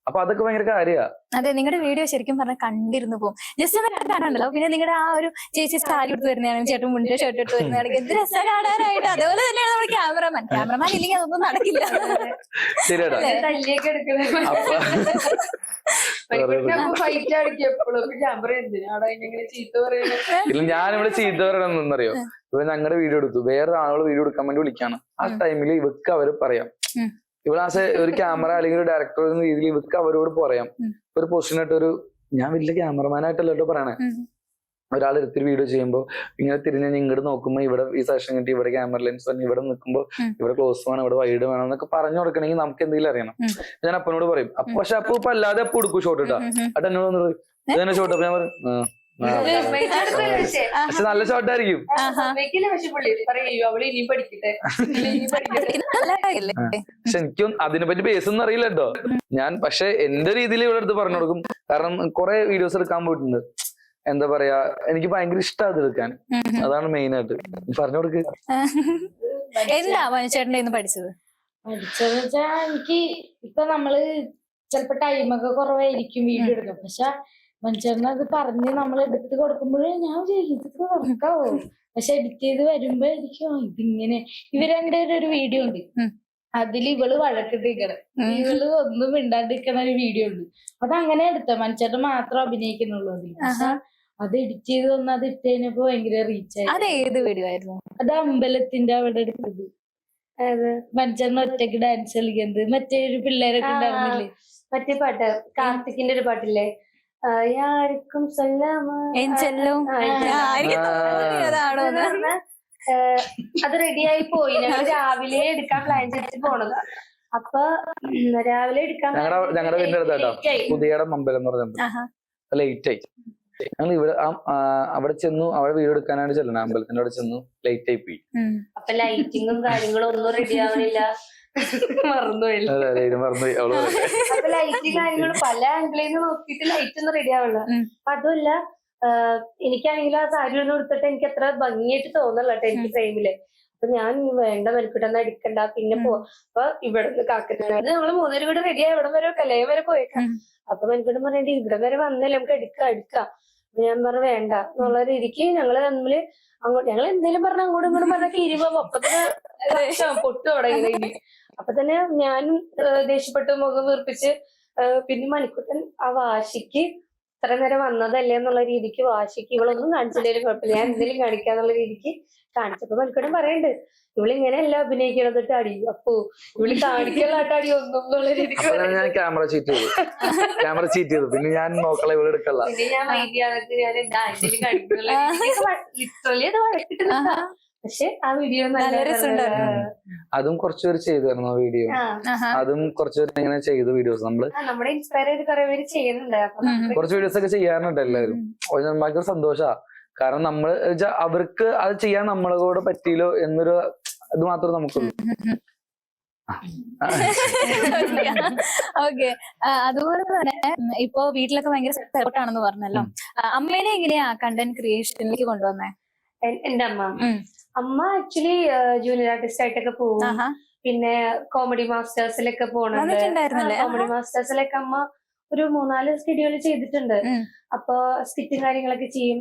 അപ്പൊ അതൊക്കെ ഭയങ്കര കാര്യമാ. അതെ, നിങ്ങളുടെ വീഡിയോ ശരിക്കും പറഞ്ഞാൽ കണ്ടിരുന്നു പോകും. ജസ്റ്റ് ഒന്ന് കാണാണ്ടല്ലോ. പിന്നെ നിങ്ങളുടെ ആ ഒരു ചേച്ചി സാരി എടുത്ത് വരുന്നതാണ്, ചേട്ടൻ മുന്നേ ഷർട്ട് എടുത്ത് വരുന്നതാണ്, എന്ത് രസം കാണാനായിട്ട്. അതേപോലെ തന്നെയാണ് നമ്മുടെ ക്യാമറമാൻ ഇല്ലെങ്കിൽ അതൊന്നും നടക്കില്ല. ശരിയാടാ. തല്ലിയൊക്കെ എടുക്കണേ ഫൈറ്റ് അടിക്കും എപ്പോഴും. ക്യാമറ എന്തിനാടാ ഇങ്ങനെ ചീത്ത പറയുന്നത്? ഇല്ല, ഞാനിവിടെ ചീത്ത പറയണമെന്നറിയോ? ഇവ ഞങ്ങളുടെ വീഡിയോ എടുത്തു, വേറെ ആളുകൾ വീഡിയോ എടുക്കാൻ വേണ്ടി വിളിക്കാണ്. ആ ടൈമിൽ ഇവക്ക് അവര് പറയാം, ഇവിടെ ആസ് ഒരു ക്യാമറ അല്ലെങ്കിൽ ഒരു ഡയറക്ടർ എന്ന രീതിയിൽ ഇവർക്ക് അവരോട് പറയാം. ഒരു പൊസിഷനായിട്ട് ഒരു ഞാൻ വലിയ ക്യാമറമാനായിട്ടല്ലോ പറയണേ. ഒരാൾ എടുത്തിട്ട് വീഡിയോ ചെയ്യുമ്പോൾ ഇങ്ങനെ തിരിഞ്ഞ് ഇങ്ങോട്ട് നോക്കുമ്പോൾ ഇവിടെ ഈ സെഷൻ കിട്ടി, ഇവിടെ ക്യാമറ ലെൻസ് തന്നെ, ഇവിടെ നിൽക്കുമ്പോൾ ഇവിടെ ക്ലോസ് വേണം, ഇവിടെ വൈഡ് വേണം എന്നൊക്കെ പറഞ്ഞു കൊടുക്കണമെങ്കിൽ നമുക്ക് എന്തെങ്കിലും അറിയണം. ഞാൻ അപ്പനോട് പറയും. അപ്പൊ പക്ഷെ അപ്പൊ ഇപ്പൊ അല്ലാതെ അപ്പൊ എടുക്കും ഷോട്ട് ഇട്ടാ. അട്ട് എന്നോട് പറയും ഇതന്നെ ഷോട്ട്. അപ്പൊ ഞാൻ പറയും പക്ഷെ നല്ല ഷോട്ടായിരിക്കും. പക്ഷെ എനിക്കും അതിനെപ്പറ്റി ബേസ് ഒന്നും അറിയില്ല കേട്ടോ. ഞാൻ പക്ഷെ എന്റെ രീതിയിൽ ഇവിടെ അടുത്ത് പറഞ്ഞു കൊടുക്കും. കാരണം കുറെ വീഡിയോസ് എടുക്കാൻ പോയിട്ടുണ്ട്. എന്താ പറയാ, എനിക്ക് ഭയങ്കര ഇഷ്ടമാണ് അത് എടുക്കാൻ. അതാണ് മെയിൻ ആയിട്ട് പറഞ്ഞു കൊടുക്കുക. എന്താ ചേട്ടൻ്റെ പഠിച്ചത്? പഠിച്ചതെന്ന് വെച്ചാ എനിക്ക് ഇപ്പൊ നമ്മള് ചിലപ്പോ ടൈമൊക്കെ കുറവായിരിക്കും വീഡിയോ എടുക്കാം. പക്ഷെ മനുഷ്യനെ അത് പറഞ്ഞ് നമ്മൾ എടുത്ത് കൊടുക്കുമ്പോഴേ ഞാൻ വിചാരിക്കും ഇതൊക്കെ വർക്കാവോ. പക്ഷെ എഡിറ്റ് ചെയ്ത് വരുമ്പോ എനിക്കും ഇതിങ്ങനെ ഇവര് രണ്ടുപേരും ഒരു വീഡിയോ ഉണ്ട്, അതിൽ ഇവള് വഴക്കിട്ടിരിക്കണം, ഇവള് ഒന്നും മിണ്ടാണ്ടിരിക്കണ ഒരു വീഡിയോ ഉണ്ട്. അതങ്ങനെ എടുത്ത മനുഷ്യരുടെ മാത്രം അഭിനയിക്കുന്നുള്ളൂ അതിൽ. പക്ഷെ അത് എഡിറ്റ് ചെയ്ത് വന്ന് അത് ഇട്ട് കഴിഞ്ഞപ്പോ ഭയങ്കര റീച്ച് ആയി. അത് ഏത് വീഡിയോ ആയിരുന്നു? അത് അമ്പലത്തിന്റെ അവിടെ എടുത്തത്. മനുഷ്യന് ഒറ്റയ്ക്ക് ഡാൻസ് കളിക്കുന്നത്, മറ്റേ ഒരു പിള്ളേരൊക്കെ ഉണ്ടായിരുന്നില്ലേ, മറ്റേ പാട്ട് കാർത്തിക്കിന്റെ ഒരു പാട്ടില്ലേ, ആർക്കും അത് റെഡിയായി പോയി. ഞങ്ങൾ രാവിലെ എടുക്കാൻ പ്ലാൻ ചെയ്തിട്ട് പോണത്. അപ്പൊ രാവിലെ എടുക്കാൻ ഞങ്ങളുടെ വീടിന്റെ അടുത്താട്ടോ പുതിയടം അമ്പലം എന്ന് പറഞ്ഞത് ലേറ്റ് ആയി. ഞങ്ങൾ ഇവിടെ അവിടെ ചെന്നു, അവിടെ വീഡിയോ എടുക്കാനായിട്ട് ചെല്ലണം. അമ്പലത്തിന്റെ അവിടെ ചെന്നു, ലേറ്റ് ആയി പോയി. അപ്പൊ ലൈറ്റിങ്ങും കാര്യങ്ങളും ഒന്നും റെഡി ആവണില്ല, മറന്നുപോയി. അപ്പൊ ലൈറ്റ് കാര്യങ്ങൾ പല ആംഗിളിൽ നിന്ന് നോക്കിയിട്ട് ലൈറ്റ് ഒന്നും റെഡി ആവണില്ല. അപ്പൊ അതുമല്ല, എനിക്കാണെങ്കിൽ ആ സാരി ഒന്നും എടുത്തിട്ട് എനിക്ക് അത്ര ഭംഗിയായിട്ട് തോന്നല്ലോ എനിക്ക് ഫ്രെയിമില്. അപ്പൊ ഞാൻ വേണ്ട മെനക്കിട്ടൊന്നും എടുക്കണ്ട, പിന്നെ അപ്പൊ ഇവിടെ നിന്ന് കാക്കനാട് നമ്മള് 3 കൂടെ റെഡിയായി ഇവിടെ വരെ കലയം വരെ പോയേക്കാം. അപ്പൊ മെനക്കിട്ട് പറയണ്ടേ ഇവിടെ വരെ വന്നല്ലേ നമുക്ക് എടുക്കാം. അപ്പൊ ഞാൻ പറഞ്ഞു വേണ്ട എന്നുള്ള രീതിക്ക് ഞങ്ങള് തമ്മില് അങ്ങോട്ട് ഞങ്ങൾ എന്തെങ്കിലും പറഞ്ഞ അങ്ങോട്ടും ഇങ്ങോട്ടും പറഞ്ഞ ഇരുമ്പോ അപ്പത്തന്നെ പൊട്ടു തുടങ്ങി. അപ്പൊ തന്നെ ഞാനും ദേഷ്യപ്പെട്ട് മുഖം വീർപ്പിച്ച്, പിന്നെ മണിക്കുട്ടൻ ആ വാശിക്ക് ഇത്ര നേരം വന്നതല്ലേ എന്നുള്ള രീതിക്ക് വാശിക്ക് ഇവളൊന്നും കാണിച്ചില്ലേലും കുഴപ്പമില്ല, ഞാൻ എന്തെങ്കിലും കാണിക്കാന്നുള്ള രീതിക്ക് കാണിച്ചപ്പോ മണിക്കുട്ടൻ പറയണ്ട് ഇവളിങ്ങനെയല്ല അഭിനയിക്കണതിട്ട് അടി, അപ്പൊ ഇവളി കാണിക്കാനായിട്ട് അടി ഒന്നും എന്നുള്ള രീതിക്ക് ഞാൻ ക്യാമറ ചീറ്റ് ചെയ്തു. പിന്നെ ഞാൻ നോക്കളെ ഇവിടെ എടുക്കല്ല. പിന്നെ ഞാൻ മൈൻഡിയാന്നിട്ട് ഞാൻ എന്തെങ്കിലും കാണിക്കുന്നുള്ള ലിറ്ററലി അത് വഴക്കിട്ട്. പക്ഷെ ആ വീഡിയോ നല്ല രസമുണ്ടായിരുന്നു. അതും കുറച്ചുപേര് ചെയ്തായിരുന്നു ആ വീഡിയോ. അതും കുറച്ചുപേര് ഇങ്ങനെ ചെയ്തു വീഡിയോസ്. നമ്മുടെ ഇൻസ്പയർ ചെയ്ത് കുറെ പേര് ചെയ്യുന്നുണ്ട്. കുറച്ച് വീഡിയോസ് ഒക്കെ ചെയ്യാറുണ്ട് എല്ലാവരും. ഭയങ്കര സന്തോഷാ. കാരണം നമ്മള് അവർക്ക് അത് ചെയ്യാൻ നമ്മളെ കൂടെ പറ്റിയില്ലോ എന്നൊരു ഇത് മാത്രമേ നമുക്കുള്ളൂ. ഓക്കെ, അതുപോലെ തന്നെ ഇപ്പൊ വീട്ടിലൊക്കെ ഭയങ്കര സപ്പോർട്ടാണെന്ന് പറഞ്ഞല്ലോ. അമ്മേനെ എങ്ങനെയാ കണ്ടന്റ് ക്രിയേഷനിലേക്ക് കൊണ്ടുവന്നേ? എന്റെ അമ്മ ആക്ച്വലി ജൂനിയർ ആർട്ടിസ്റ്റ് ആയിട്ടൊക്കെ പോകും. പിന്നെ കോമഡി മാസ്റ്റേഴ്സിലൊക്കെ പോകണുണ്ട്. കോമഡി മാസ്റ്റേഴ്സിലൊക്കെ അമ്മ ഒരു 3-4 സ്റ്റുഡിയോയിൽ ചെയ്തിട്ടുണ്ട്. അപ്പൊ സ്കിറ്റും കാര്യങ്ങളൊക്കെ ചെയ്യും.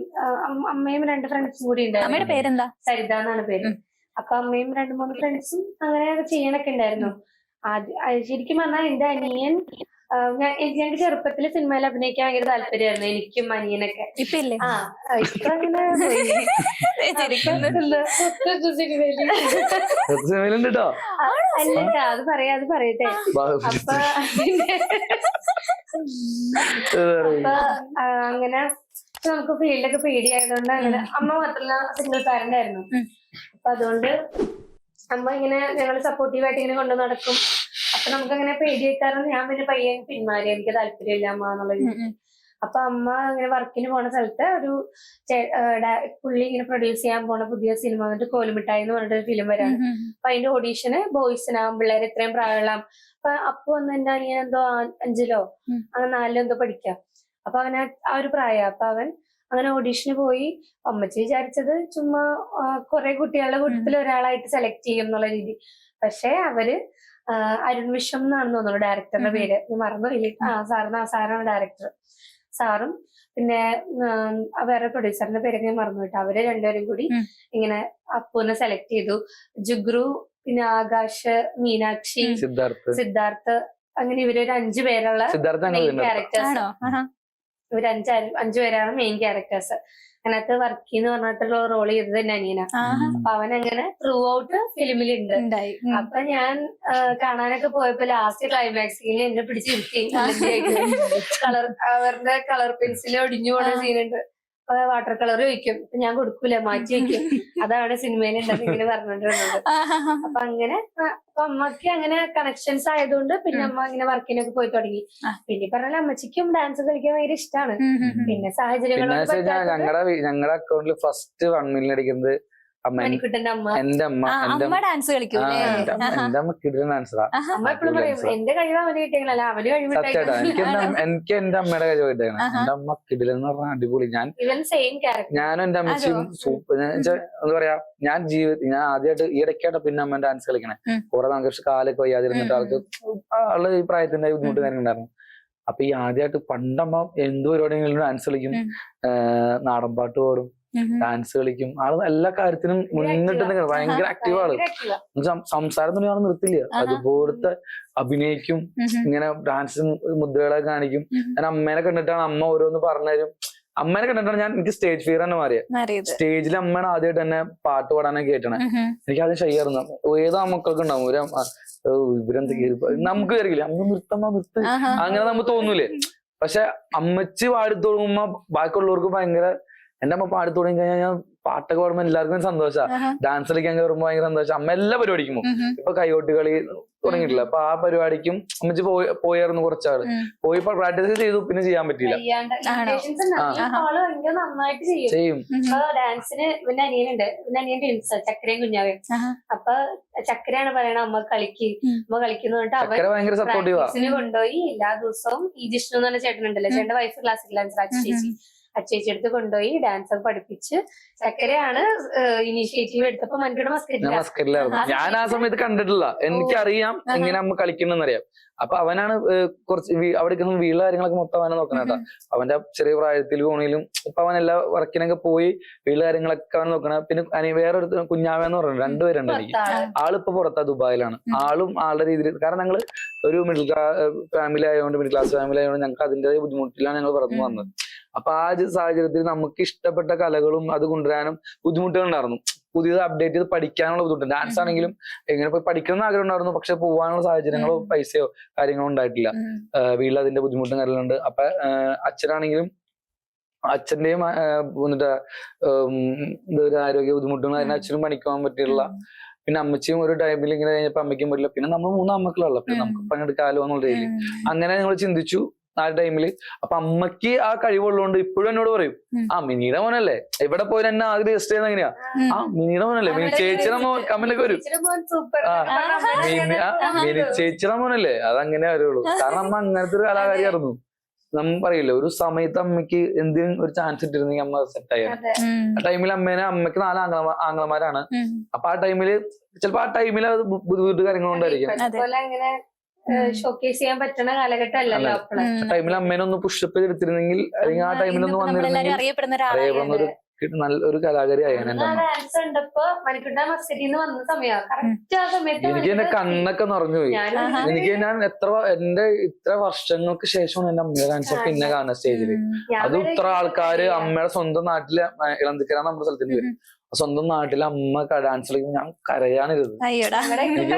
അമ്മയും 2 ഫ്രണ്ട്സും കൂടി ഉണ്ട്. അമ്മയുടെ പേരെന്താ? സരിത എന്നാണ് പേര്. അപ്പൊ അമ്മയും 2-3 ഫ്രണ്ട്സും അങ്ങനെ ചെയ്യണൊക്കെ ഉണ്ടായിരുന്നു. ശരിക്കും പറഞ്ഞാൽ എന്റെ അനിയൻ, ഞങ്ങൾക്ക് ചെറുപ്പത്തില് സിനിമയിൽ അഭിനയിക്കാൻ ഭയങ്കര താല്പര്യമായിരുന്നു, എനിക്കും അനിയനൊക്കെ. ഇപ്പൊ ഇപ്പൊ അങ്ങനെ അല്ലട്ടാ, അത് പറയട്ടെ. അപ്പൊ അങ്ങനെ നമുക്ക് ഫീൽഡൊക്കെ പേടിയായതുകൊണ്ട് അങ്ങനെ അമ്മ മാത്രമല്ല സിംഗിൾ പാരന്റ് ആയിരുന്നു. അപ്പൊ അതുകൊണ്ട് അമ്മ ഇങ്ങനെ ഞങ്ങള് സപ്പോർട്ടീവായിട്ട് ഇങ്ങനെ കൊണ്ടു നടക്കും. അപ്പൊ നമുക്ക് അങ്ങനെ പേടിയേക്കാറുണ്ട്. ഞാൻ പിന്നെ പയ്യൻ പിന്മാറി, എനിക്ക് താല്പര്യമില്ല അമ്മ എന്നുള്ളത്. അപ്പൊ അമ്മ ഇങ്ങനെ വർക്കിന് പോണ സ്ഥലത്ത് ഒരു പുള്ളി ഇങ്ങനെ പ്രൊഡ്യൂസ് ചെയ്യാൻ പോണ പുതിയ സിനിമ വന്നിട്ട് കോലുമിഠായി എന്ന് പറഞ്ഞിട്ട് ഫിലിം വരാണ്. അപ്പൊ അതിന്റെ ഓഡീഷന് ബോയ്സിനാവും, പിള്ളേർ ഇത്രയും പ്രായമുള്ള. അപ്പൊ വന്ന് എന്റെ അനിയൻ എന്തോ 5ലോ അങ്ങനെ 4ലോ എന്തോ പഠിക്കാം. അപ്പൊ അവന് ആ ഒരു പ്രായം. അപ്പൊ അവൻ അങ്ങനെ ഓഡീഷന് പോയി. അമ്മച്ചി വിചാരിച്ചത് ചുമ്മാ കുറെ കുട്ടികളുടെ കൂട്ടത്തിൽ ഒരാളായിട്ട് സെലക്ട് ചെയ്യും എന്നുള്ള രീതി. പക്ഷെ അവര് അരുൺ വിശ്വം എന്നാണെന്ന് തോന്നുന്നു ഡയറക്ടറുടെ പേര്, ഞാൻ മറന്നുപോയില്ല. സാറാണ് ഡയറക്ടർ. സാറും പിന്നെ വേറെ പ്രൊഡ്യൂസറിന്റെ പേരൊക്കെ ഞാൻ മറന്നു വിട്ടു. അവര് രണ്ടുപേരും കൂടി ഇങ്ങനെ അപ്പുവിനെ സെലക്ട് ചെയ്തു. ജുഗ്രു, പിന്നെ ആകാശ്, മീനാക്ഷി, സിദ്ധാർത്ഥ്, അങ്ങനെ ഇവര് ഒരു 5 പേരുള്ള മെയിൻ ക്യാരക്ടേഴ്സ്. ഇവര് 5 പേരാണ് മെയിൻ ക്യാരക്ടേഴ്സ്. അതിനകത്ത് വർക്കി എന്ന് പറഞ്ഞിട്ടുള്ള റോൾ ചെയ്തത് എന്റെ അനിയനാ. അപ്പൊ അവൻ അങ്ങനെ ത്രൂ ഔട്ട് ഫിലിമിലുണ്ട്. അപ്പൊ ഞാൻ കാണാനൊക്കെ പോയപ്പോ ലാസ്റ്റ് ക്ലൈമാക്സിൽ എന്നെ പിടിച്ചിരുത്തി അവരുടെ കളർ പെൻസിൽ ഒടിഞ്ഞു പോണ സീനുണ്ട്. വാട്ടർ കളർ വയ്ക്കും, ഞാൻ കൊടുക്കൂല, മാറ്റി വയ്ക്കും. അതാണ് സിനിമയിൽ ഉണ്ടെന്ന് ഇങ്ങനെ പറഞ്ഞിട്ടുള്ളത്. അപ്പൊ അങ്ങനെ അപ്പൊ അമ്മക്ക് അങ്ങനെ കണക്ഷൻസ് ആയതുകൊണ്ട് പിന്നെ അമ്മ ഇങ്ങനെ വർക്കിനൊക്കെ പോയി തുടങ്ങി. പിന്നെ പറഞ്ഞാൽ അമ്മച്ചിക്കും ഡാൻസ് കളിക്കാൻ ഭയങ്കര ഇഷ്ടമാണ്. പിന്നെ സാഹചര്യങ്ങൾ ഞങ്ങളുടെ അക്കൗണ്ടിൽ ഫസ്റ്റ് 1 million അടിക്കുന്നത് മണിക്കുട്ടന്റെ അമ്മ. എന്റെ അമ്മ ഡാൻസ് കളിക്കും. എന്റെ അമ്മ കിട്ടുന്ന ഡാൻസറാ. അമ്മ എപ്പോഴും പറയും എന്റെ കഴിവ് അവന് കിട്ടിയെങ്കിലല്ല അവന് സത്യമായിട്ടാ. എനിക്ക് എന്റെ അമ്മയുടെ കഴിവ് കിട്ടിയാണ്. എന്റെ അമ്മ കിടിലെന്ന് പറഞ്ഞാൽ അടിപൊളി. ഞാനും എന്റെ അമ്മച്ചിയും സൂപ്പർ. എന്താ പറയാ, ഞാൻ ആദ്യമായിട്ട് ഈ ഇടയ്ക്കായിട്ട് പിന്നെ അമ്മ ഡാൻസ് കളിക്കണേ. കുറെ നമുക്ക് കാലൊക്കെ വയ്യാതിരുന്നിട്ട് ആള് ഈ പ്രായത്തിന്റെ ബുദ്ധിമുട്ട് കാര്യങ്ങളുണ്ടായിരുന്നു. അപ്പൊ ഈ ആദ്യമായിട്ട് പണ്ടമ്മ എന്തോ പരിപാടികളിലും ഡാൻസ് കളിക്കും, നാടൻ പാട്ട് പാടും, ഡാൻസ് കളിക്കും. ആള് എല്ലാ കാര്യത്തിനും മുന്നിട്ട് നിൽക്കണം. ഭയങ്കര ആക്റ്റീവ് ആള്. സംസാരം തന്നെ ആള് നിർത്തില്ല. അതുപോലത്തെ അഭിനയിക്കും, ഇങ്ങനെ ഡാൻസ് മുദ്രകളൊക്കെ കാണിക്കും. ഞാൻ അമ്മേനെ കണ്ടിട്ടാണ് അമ്മ ഓരോന്ന് പറഞ്ഞുതരും. അമ്മേനെ കണ്ടിട്ടാണ് എനിക്ക് സ്റ്റേജ് ഫിയർ തന്നെ മാറിയത്. സ്റ്റേജിൽ അമ്മേനെ ആദ്യമായിട്ട് തന്നെ പാട്ട് പാടാനൊക്കെ കേട്ടണേ. എനിക്ക് ആദ്യം ഷൈയായിരുന്നു. ഏതോ മക്കൾക്ക് ഉണ്ടാവും ഒരു ഇവരെന്ത് നമുക്ക് കയറിയില്ല, അമ്മ നിർത്ത് അങ്ങനെ നമുക്ക് തോന്നൂലേ. പക്ഷെ അമ്മച്ചി പാടി തുടങ്ങുമ്പോ ബാക്കിയുള്ളവർക്ക് ഭയങ്കര, എന്റെ അമ്മ പാടി തുടങ്ങി കഴിഞ്ഞാൽ ഞാൻ പാട്ടൊക്കെ പാടുമ്പോ എല്ലാവർക്കും സന്തോഷമാണ്. ഡാൻസ് കളിക്കാൻ കയറുമ്പോ ഭയങ്കര സന്തോഷം. അമ്മ എല്ലാ പരിപാടിക്കും ഇപ്പൊ കൈകൊട്ടി കളി തുടങ്ങിയിട്ടില്ല. അപ്പൊ ആ പരിപാടിക്കും അമ്മച്ചി പോയായിരുന്നു. കുറച്ചാള് പോയി പ്രാക്ടീസ് ചെയ്തു, പിന്നെ ചെയ്യാൻ പറ്റിയില്ല. ചെയ്യും ഡാൻസിന് പിന്നെ അനിയനുണ്ട്, പിന്നെ അനിയൻ ട്വിൻസ് ചക്കരയും കുഞ്ഞാവേ. അപ്പൊ ചക്കരയാണ് പറയണ അമ്മ കളിക്കുന്നതുകൊണ്ട് അവൻ ഭയങ്കര സപ്പോർട്ടീവാ. കൊണ്ടുപോയി എല്ലാ ദിവസവും ഈ ജിഷ്ണു എന്ന് പറഞ്ഞ ചേട്ടനുണ്ടല്ലോ, ചേട്ടന്റെ വൈഫ് ക്ലാസിക്കൽ ഡാൻസർ അച്ചേച്ചി. അച്ചേച്ചി എടുത്ത് കൊണ്ടുപോയി ഡാൻസ് ഒക്കെ പഠിപ്പിച്ച്. ചക്കരയാണ് ഇനീഷ്യേറ്റീവ് എടുത്തപ്പോ മൻകിയുടെ മസ്കറ്റിലായിരുന്നു. ഞാൻ ആ സമയത്ത് കണ്ടിട്ടില്ല. എനിക്കറിയാം എങ്ങനെ അമ്മ കളിക്കണമെന്നറിയാം. അപ്പൊ അവനാണ് കുറച്ച് അവിടെ വീട്ടിലെ കാര്യങ്ങളൊക്കെ മൊത്തം അവനെ നോക്കണം കേട്ടോ. അവന്റെ ചെറിയ പ്രായത്തിൽ പോണെങ്കിലും ഇപ്പൊ അവൻ എല്ലാ വർക്കിനൊക്കെ പോയി വീട്ടിലെ കാര്യങ്ങളൊക്കെ അവൻ നോക്കണം. പിന്നെ വേറൊരു കുഞ്ഞാവെന്ന് പറഞ്ഞു 2 പേരുണ്ട് എനിക്ക്. ആളിപ്പോ പുറത്താ, ദുബായിലാണ്. ആളും ആളുടെ രീതിയിൽ, കാരണം ഞങ്ങള് ഒരു മിഡിൽ ക്ലാസ് ഫാമിലി ആയതുകൊണ്ട് ഞങ്ങൾക്ക് അതിന്റെ ബുദ്ധിമുട്ടിലാണ് ഞങ്ങൾ പറഞ്ഞു വന്നത്. അപ്പൊ ആ സാഹചര്യത്തിൽ നമുക്ക് ഇഷ്ടപ്പെട്ട കലകളും അത് കൊണ്ടുവരാനും ബുദ്ധിമുട്ടുകൾ ഉണ്ടായിരുന്നു. പുതിയത് അപ്ഡേറ്റ് ചെയ്ത് പഠിക്കാനുള്ള ബുദ്ധിമുട്ട്. ഡാൻസ് ആണെങ്കിലും എങ്ങനെ പോയി പഠിക്കണം ആഗ്രഹം ഉണ്ടായിരുന്നു. പക്ഷെ പോകാനുള്ള സാഹചര്യങ്ങളോ പൈസയോ കാര്യങ്ങളോ ഉണ്ടായിട്ടില്ല. വീട്ടിൽ അതിന്റെ ബുദ്ധിമുട്ടും കാര്യങ്ങളുണ്ട്. അപ്പൊ അച്ഛനാണെങ്കിലും അച്ഛന്റെയും എന്നിട്ട് ഒരു ആരോഗ്യ ബുദ്ധിമുട്ടും കാരണം അച്ഛനും പണിക്കാൻ പറ്റിയുള്ള. പിന്നെ അമ്മച്ചിയും ഒരു ടൈമിൽ ഇങ്ങനെ കഴിഞ്ഞപ്പോ അമ്മയ്ക്കും പറ്റില്ല. പിന്നെ നമ്മൾ 3 അമ്മക്കളുള്ള, പിന്നെ നമുക്ക് പണിയെടുക്കാലോ എന്നുള്ള രീതിയിൽ അങ്ങനെ ഞങ്ങൾ ചിന്തിച്ചു ആ ടൈമില്. അപ്പൊ അമ്മക്ക് ആ കഴിവുള്ളതുകൊണ്ട് ഇപ്പോഴും എന്നോട് പറയും, ആ മിനിയുടെ മോനല്ലേ, എവിടെ പോയി എന്നെ ആദ്യം രജിസ്റ്റർ ചെയ്യുന്ന എങ്ങനെയാ, ആ മിനിയുടെ മോനല്ലേ, മിനി ചേച്ചിയുടെ മോൻ കമന്റൊക്കെ വരും. മിനി ചേച്ചിയുടെ മോനല്ലേ, അതങ്ങനെ വരുള്ളൂ. കാരണം അമ്മ അങ്ങനത്തെ ഒരു കലാകാരിയായിരുന്നു. നമ്മ പറയില്ല, ഒരു സമയത്ത് അമ്മയ്ക്ക് എന്തിനും ഒരു ചാൻസ് ഇട്ടിരുന്നെങ്കിൽ അമ്മ സെറ്റായി. ആ ടൈമിൽ അമ്മയ്ക്ക് 4 ആങ്ങളമാരാണ്. അപ്പൊ ആ ടൈമില് ചിലപ്പോ ആ ടൈമിൽ അത് ബുദ്ധിമുട്ട് കാര്യങ്ങളുണ്ടായിരിക്കും. ഷോക്കേസ് ചെയ്യാൻ പറ്റുന്ന കാലഘട്ടം അല്ലല്ലോ. ടൈമിൽ അമ്മേനൊന്ന് പുഷപ്പ് ചെയ്തെടുത്തിരുന്നെങ്കിൽ, അല്ലെങ്കിൽ ആ ടൈമിലൊന്ന് വന്നിരുന്നെങ്കിൽ അറിയപ്പെടുന്ന ഒരു കലാകാരി ആയാണ്. എനിക്ക് എന്റെ കണ്ണൊക്കെ നിറഞ്ഞുപോയി. എനിക്ക് ഞാൻ ഇത്ര വർഷങ്ങൾക്ക് ശേഷമാണ് എന്റെ അമ്മയുടെ ഡാൻസ് പിന്നെ കാണുന്ന സ്റ്റേജില്. അത് ഇത്ര ആൾക്കാര് അമ്മയുടെ സ്വന്തം നാട്ടില് ഇളന്തിക്കര നമ്മുടെ സ്ഥലത്തിന് വരും. സ്വന്തം നാട്ടിലെ അമ്മ ഡാൻസ് കളിക്കുമ്പോ ഞാൻ കരയാണിരുന്നത്. എനിക്ക്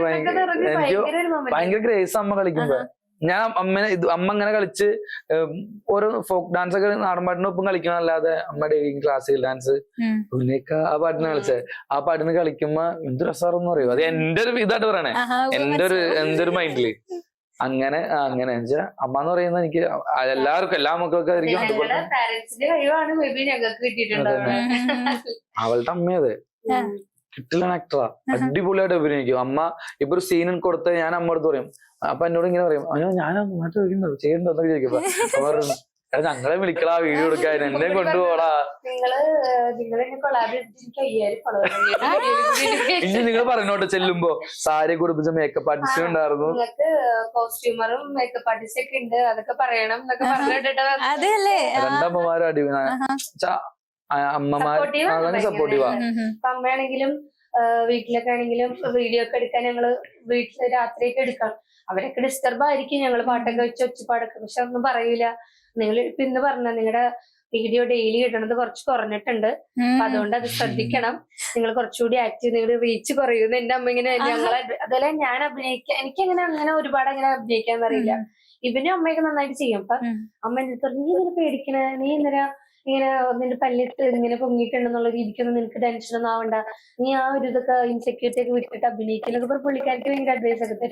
ഭയങ്കര ഗ്രേസ് അമ്മ കളിക്കുമ്പോ. ഞാൻ അമ്മ അങ്ങനെ കളിച്ച് ഓരോ ഫോക്ക് ഡാൻസ് ഒക്കെ നാടൻപാട്ടിനൊപ്പം കളിക്കണല്ലാതെ അമ്മ ഡേവിങ് ക്ലാസിക്കൽ ഡാൻസ് പിന്നെയൊക്കെ ആ പാട്ടിന് കളിച്ചത്. ആ പാട്ടിന് കളിക്കുമ്പോ എന്ത് രസമാണെന്ന് പറയും. അത് എന്റെ ഒരു ഇതായിട്ട് പറയണേ, എന്റെ ഒരു മൈൻഡില്. അങ്ങനെ വെച്ചാൽ അമ്മ എന്ന് പറയുന്നത് എനിക്ക് എല്ലാവർക്കും എല്ലാ മക്കൾക്കും ആയിരിക്കും അതുപോലെ ഞങ്ങളുടെ പാരന്റ്സിന്റെ കഴിവാണ് മേ ബി ഞങ്ങൾക്ക് കിട്ടിയിട്ടുണ്ടാവുക. അവളുടെ അമ്മയത് കിട്ടില്ല ആക്ടറാ, അടിപൊളിയായിട്ട് അഭിനയിക്കും. അമ്മ ഇപ്പൊ ഒരു സീൻ കൊടുത്ത് ഞാൻ അമ്മ അടുത്ത് പറയും, അപ്പൊ എന്നോട് ഇങ്ങനെ പറയും, അയ്യോ ഞാൻ നന്നായിട്ട് ചോദിക്കണ്ടോ ചെയ്യണ്ടോ എന്നൊക്കെ ചോദിക്കും. ഞങ്ങളെ വിളിക്കളാ വീഡിയോ എടുക്കാൻ, എന്നെ കൊണ്ടുപോടാ. ഇനി നിങ്ങൾ പറഞ്ഞോട്ടെ ചെല്ലുമ്പോ സാരി കുടിപ്പിച്ച മേക്കപ്പ് ആർട്ടിസ്റ്റ് ഉണ്ടായിരുന്നു. നിങ്ങൾക്ക് കോസ്റ്റ്യൂമറും മേക്കപ്പ് ആർട്ടിസ്റ്റ് ഒക്കെ ഉണ്ട്, അതൊക്കെ പറയണം എന്നൊക്കെ പറഞ്ഞിട്ട് അതല്ലേ രണ്ടമ്മമാരും അടിപൊളി അമ്മമാര് സപ്പോർട്ടീവാ. അപ്പൊ അമ്മയാണെങ്കിലും വീട്ടിലൊക്കെ ആണെങ്കിലും വീഡിയോ ഒക്കെ എടുക്കാൻ ഞങ്ങള് വീട്ടില് രാത്രിയൊക്കെ എടുക്കണം. അവരൊക്കെ ഡിസ്റ്റർബ് ആയിരിക്കും ഞങ്ങള് പാട്ടൊക്കെ വെച്ച് ഒച്ചപ്പാടൊക്കെ, പക്ഷെ ഒന്നും പറയൂല. നിങ്ങൾ ഇപ്പൊ ഇന്ന് പറഞ്ഞ നിങ്ങളുടെ വീഡിയോ ഡെയിലി ഇടണത് കുറച്ച് കുറഞ്ഞിട്ടുണ്ട്, അപ്പൊ അതുകൊണ്ട് അത് ശ്രദ്ധിക്കണം. നിങ്ങൾ കുറച്ചുകൂടി ആക്റ്റീവ്, നിങ്ങളുടെ റീച്ച് കുറയുന്നു. എന്റെ അമ്മ ഇങ്ങനെ ഞങ്ങളെ അതുപോലെ ഞാൻ അഭിനയിക്കാൻ അങ്ങനെ ഒരുപാട് അങ്ങനെ അഭിനയിക്കാൻ അറിയില്ല. ഇവനും അമ്മയൊക്കെ നന്നായിട്ട് ചെയ്യും. അപ്പൊ അമ്മ എന്നിട്ട് പറഞ്ഞു, നീ ഇങ്ങനെ പേടിക്കണ, നീ ഇന്നലെ ഇങ്ങനെ നിന്റെ പല്ലിട്ട് ഇങ്ങനെ പൊങ്ങിയിട്ടുണ്ടെന്നുള്ള രീതിക്കൊന്നും നിനക്ക് ടെൻഷൻ ഒന്നും ആവണ്ട, നീ ആ ഒരു ഇതൊക്കെ ഇൻസെക്യൂരിറ്റി ഒക്കെ വിട്ടിട്ട് അഭിനയിക്കുന്നൊക്കെ പുള്ളിക്കാർക്ക് ഭയങ്കര അഡ്വൈസ് ഒക്കെ തരും.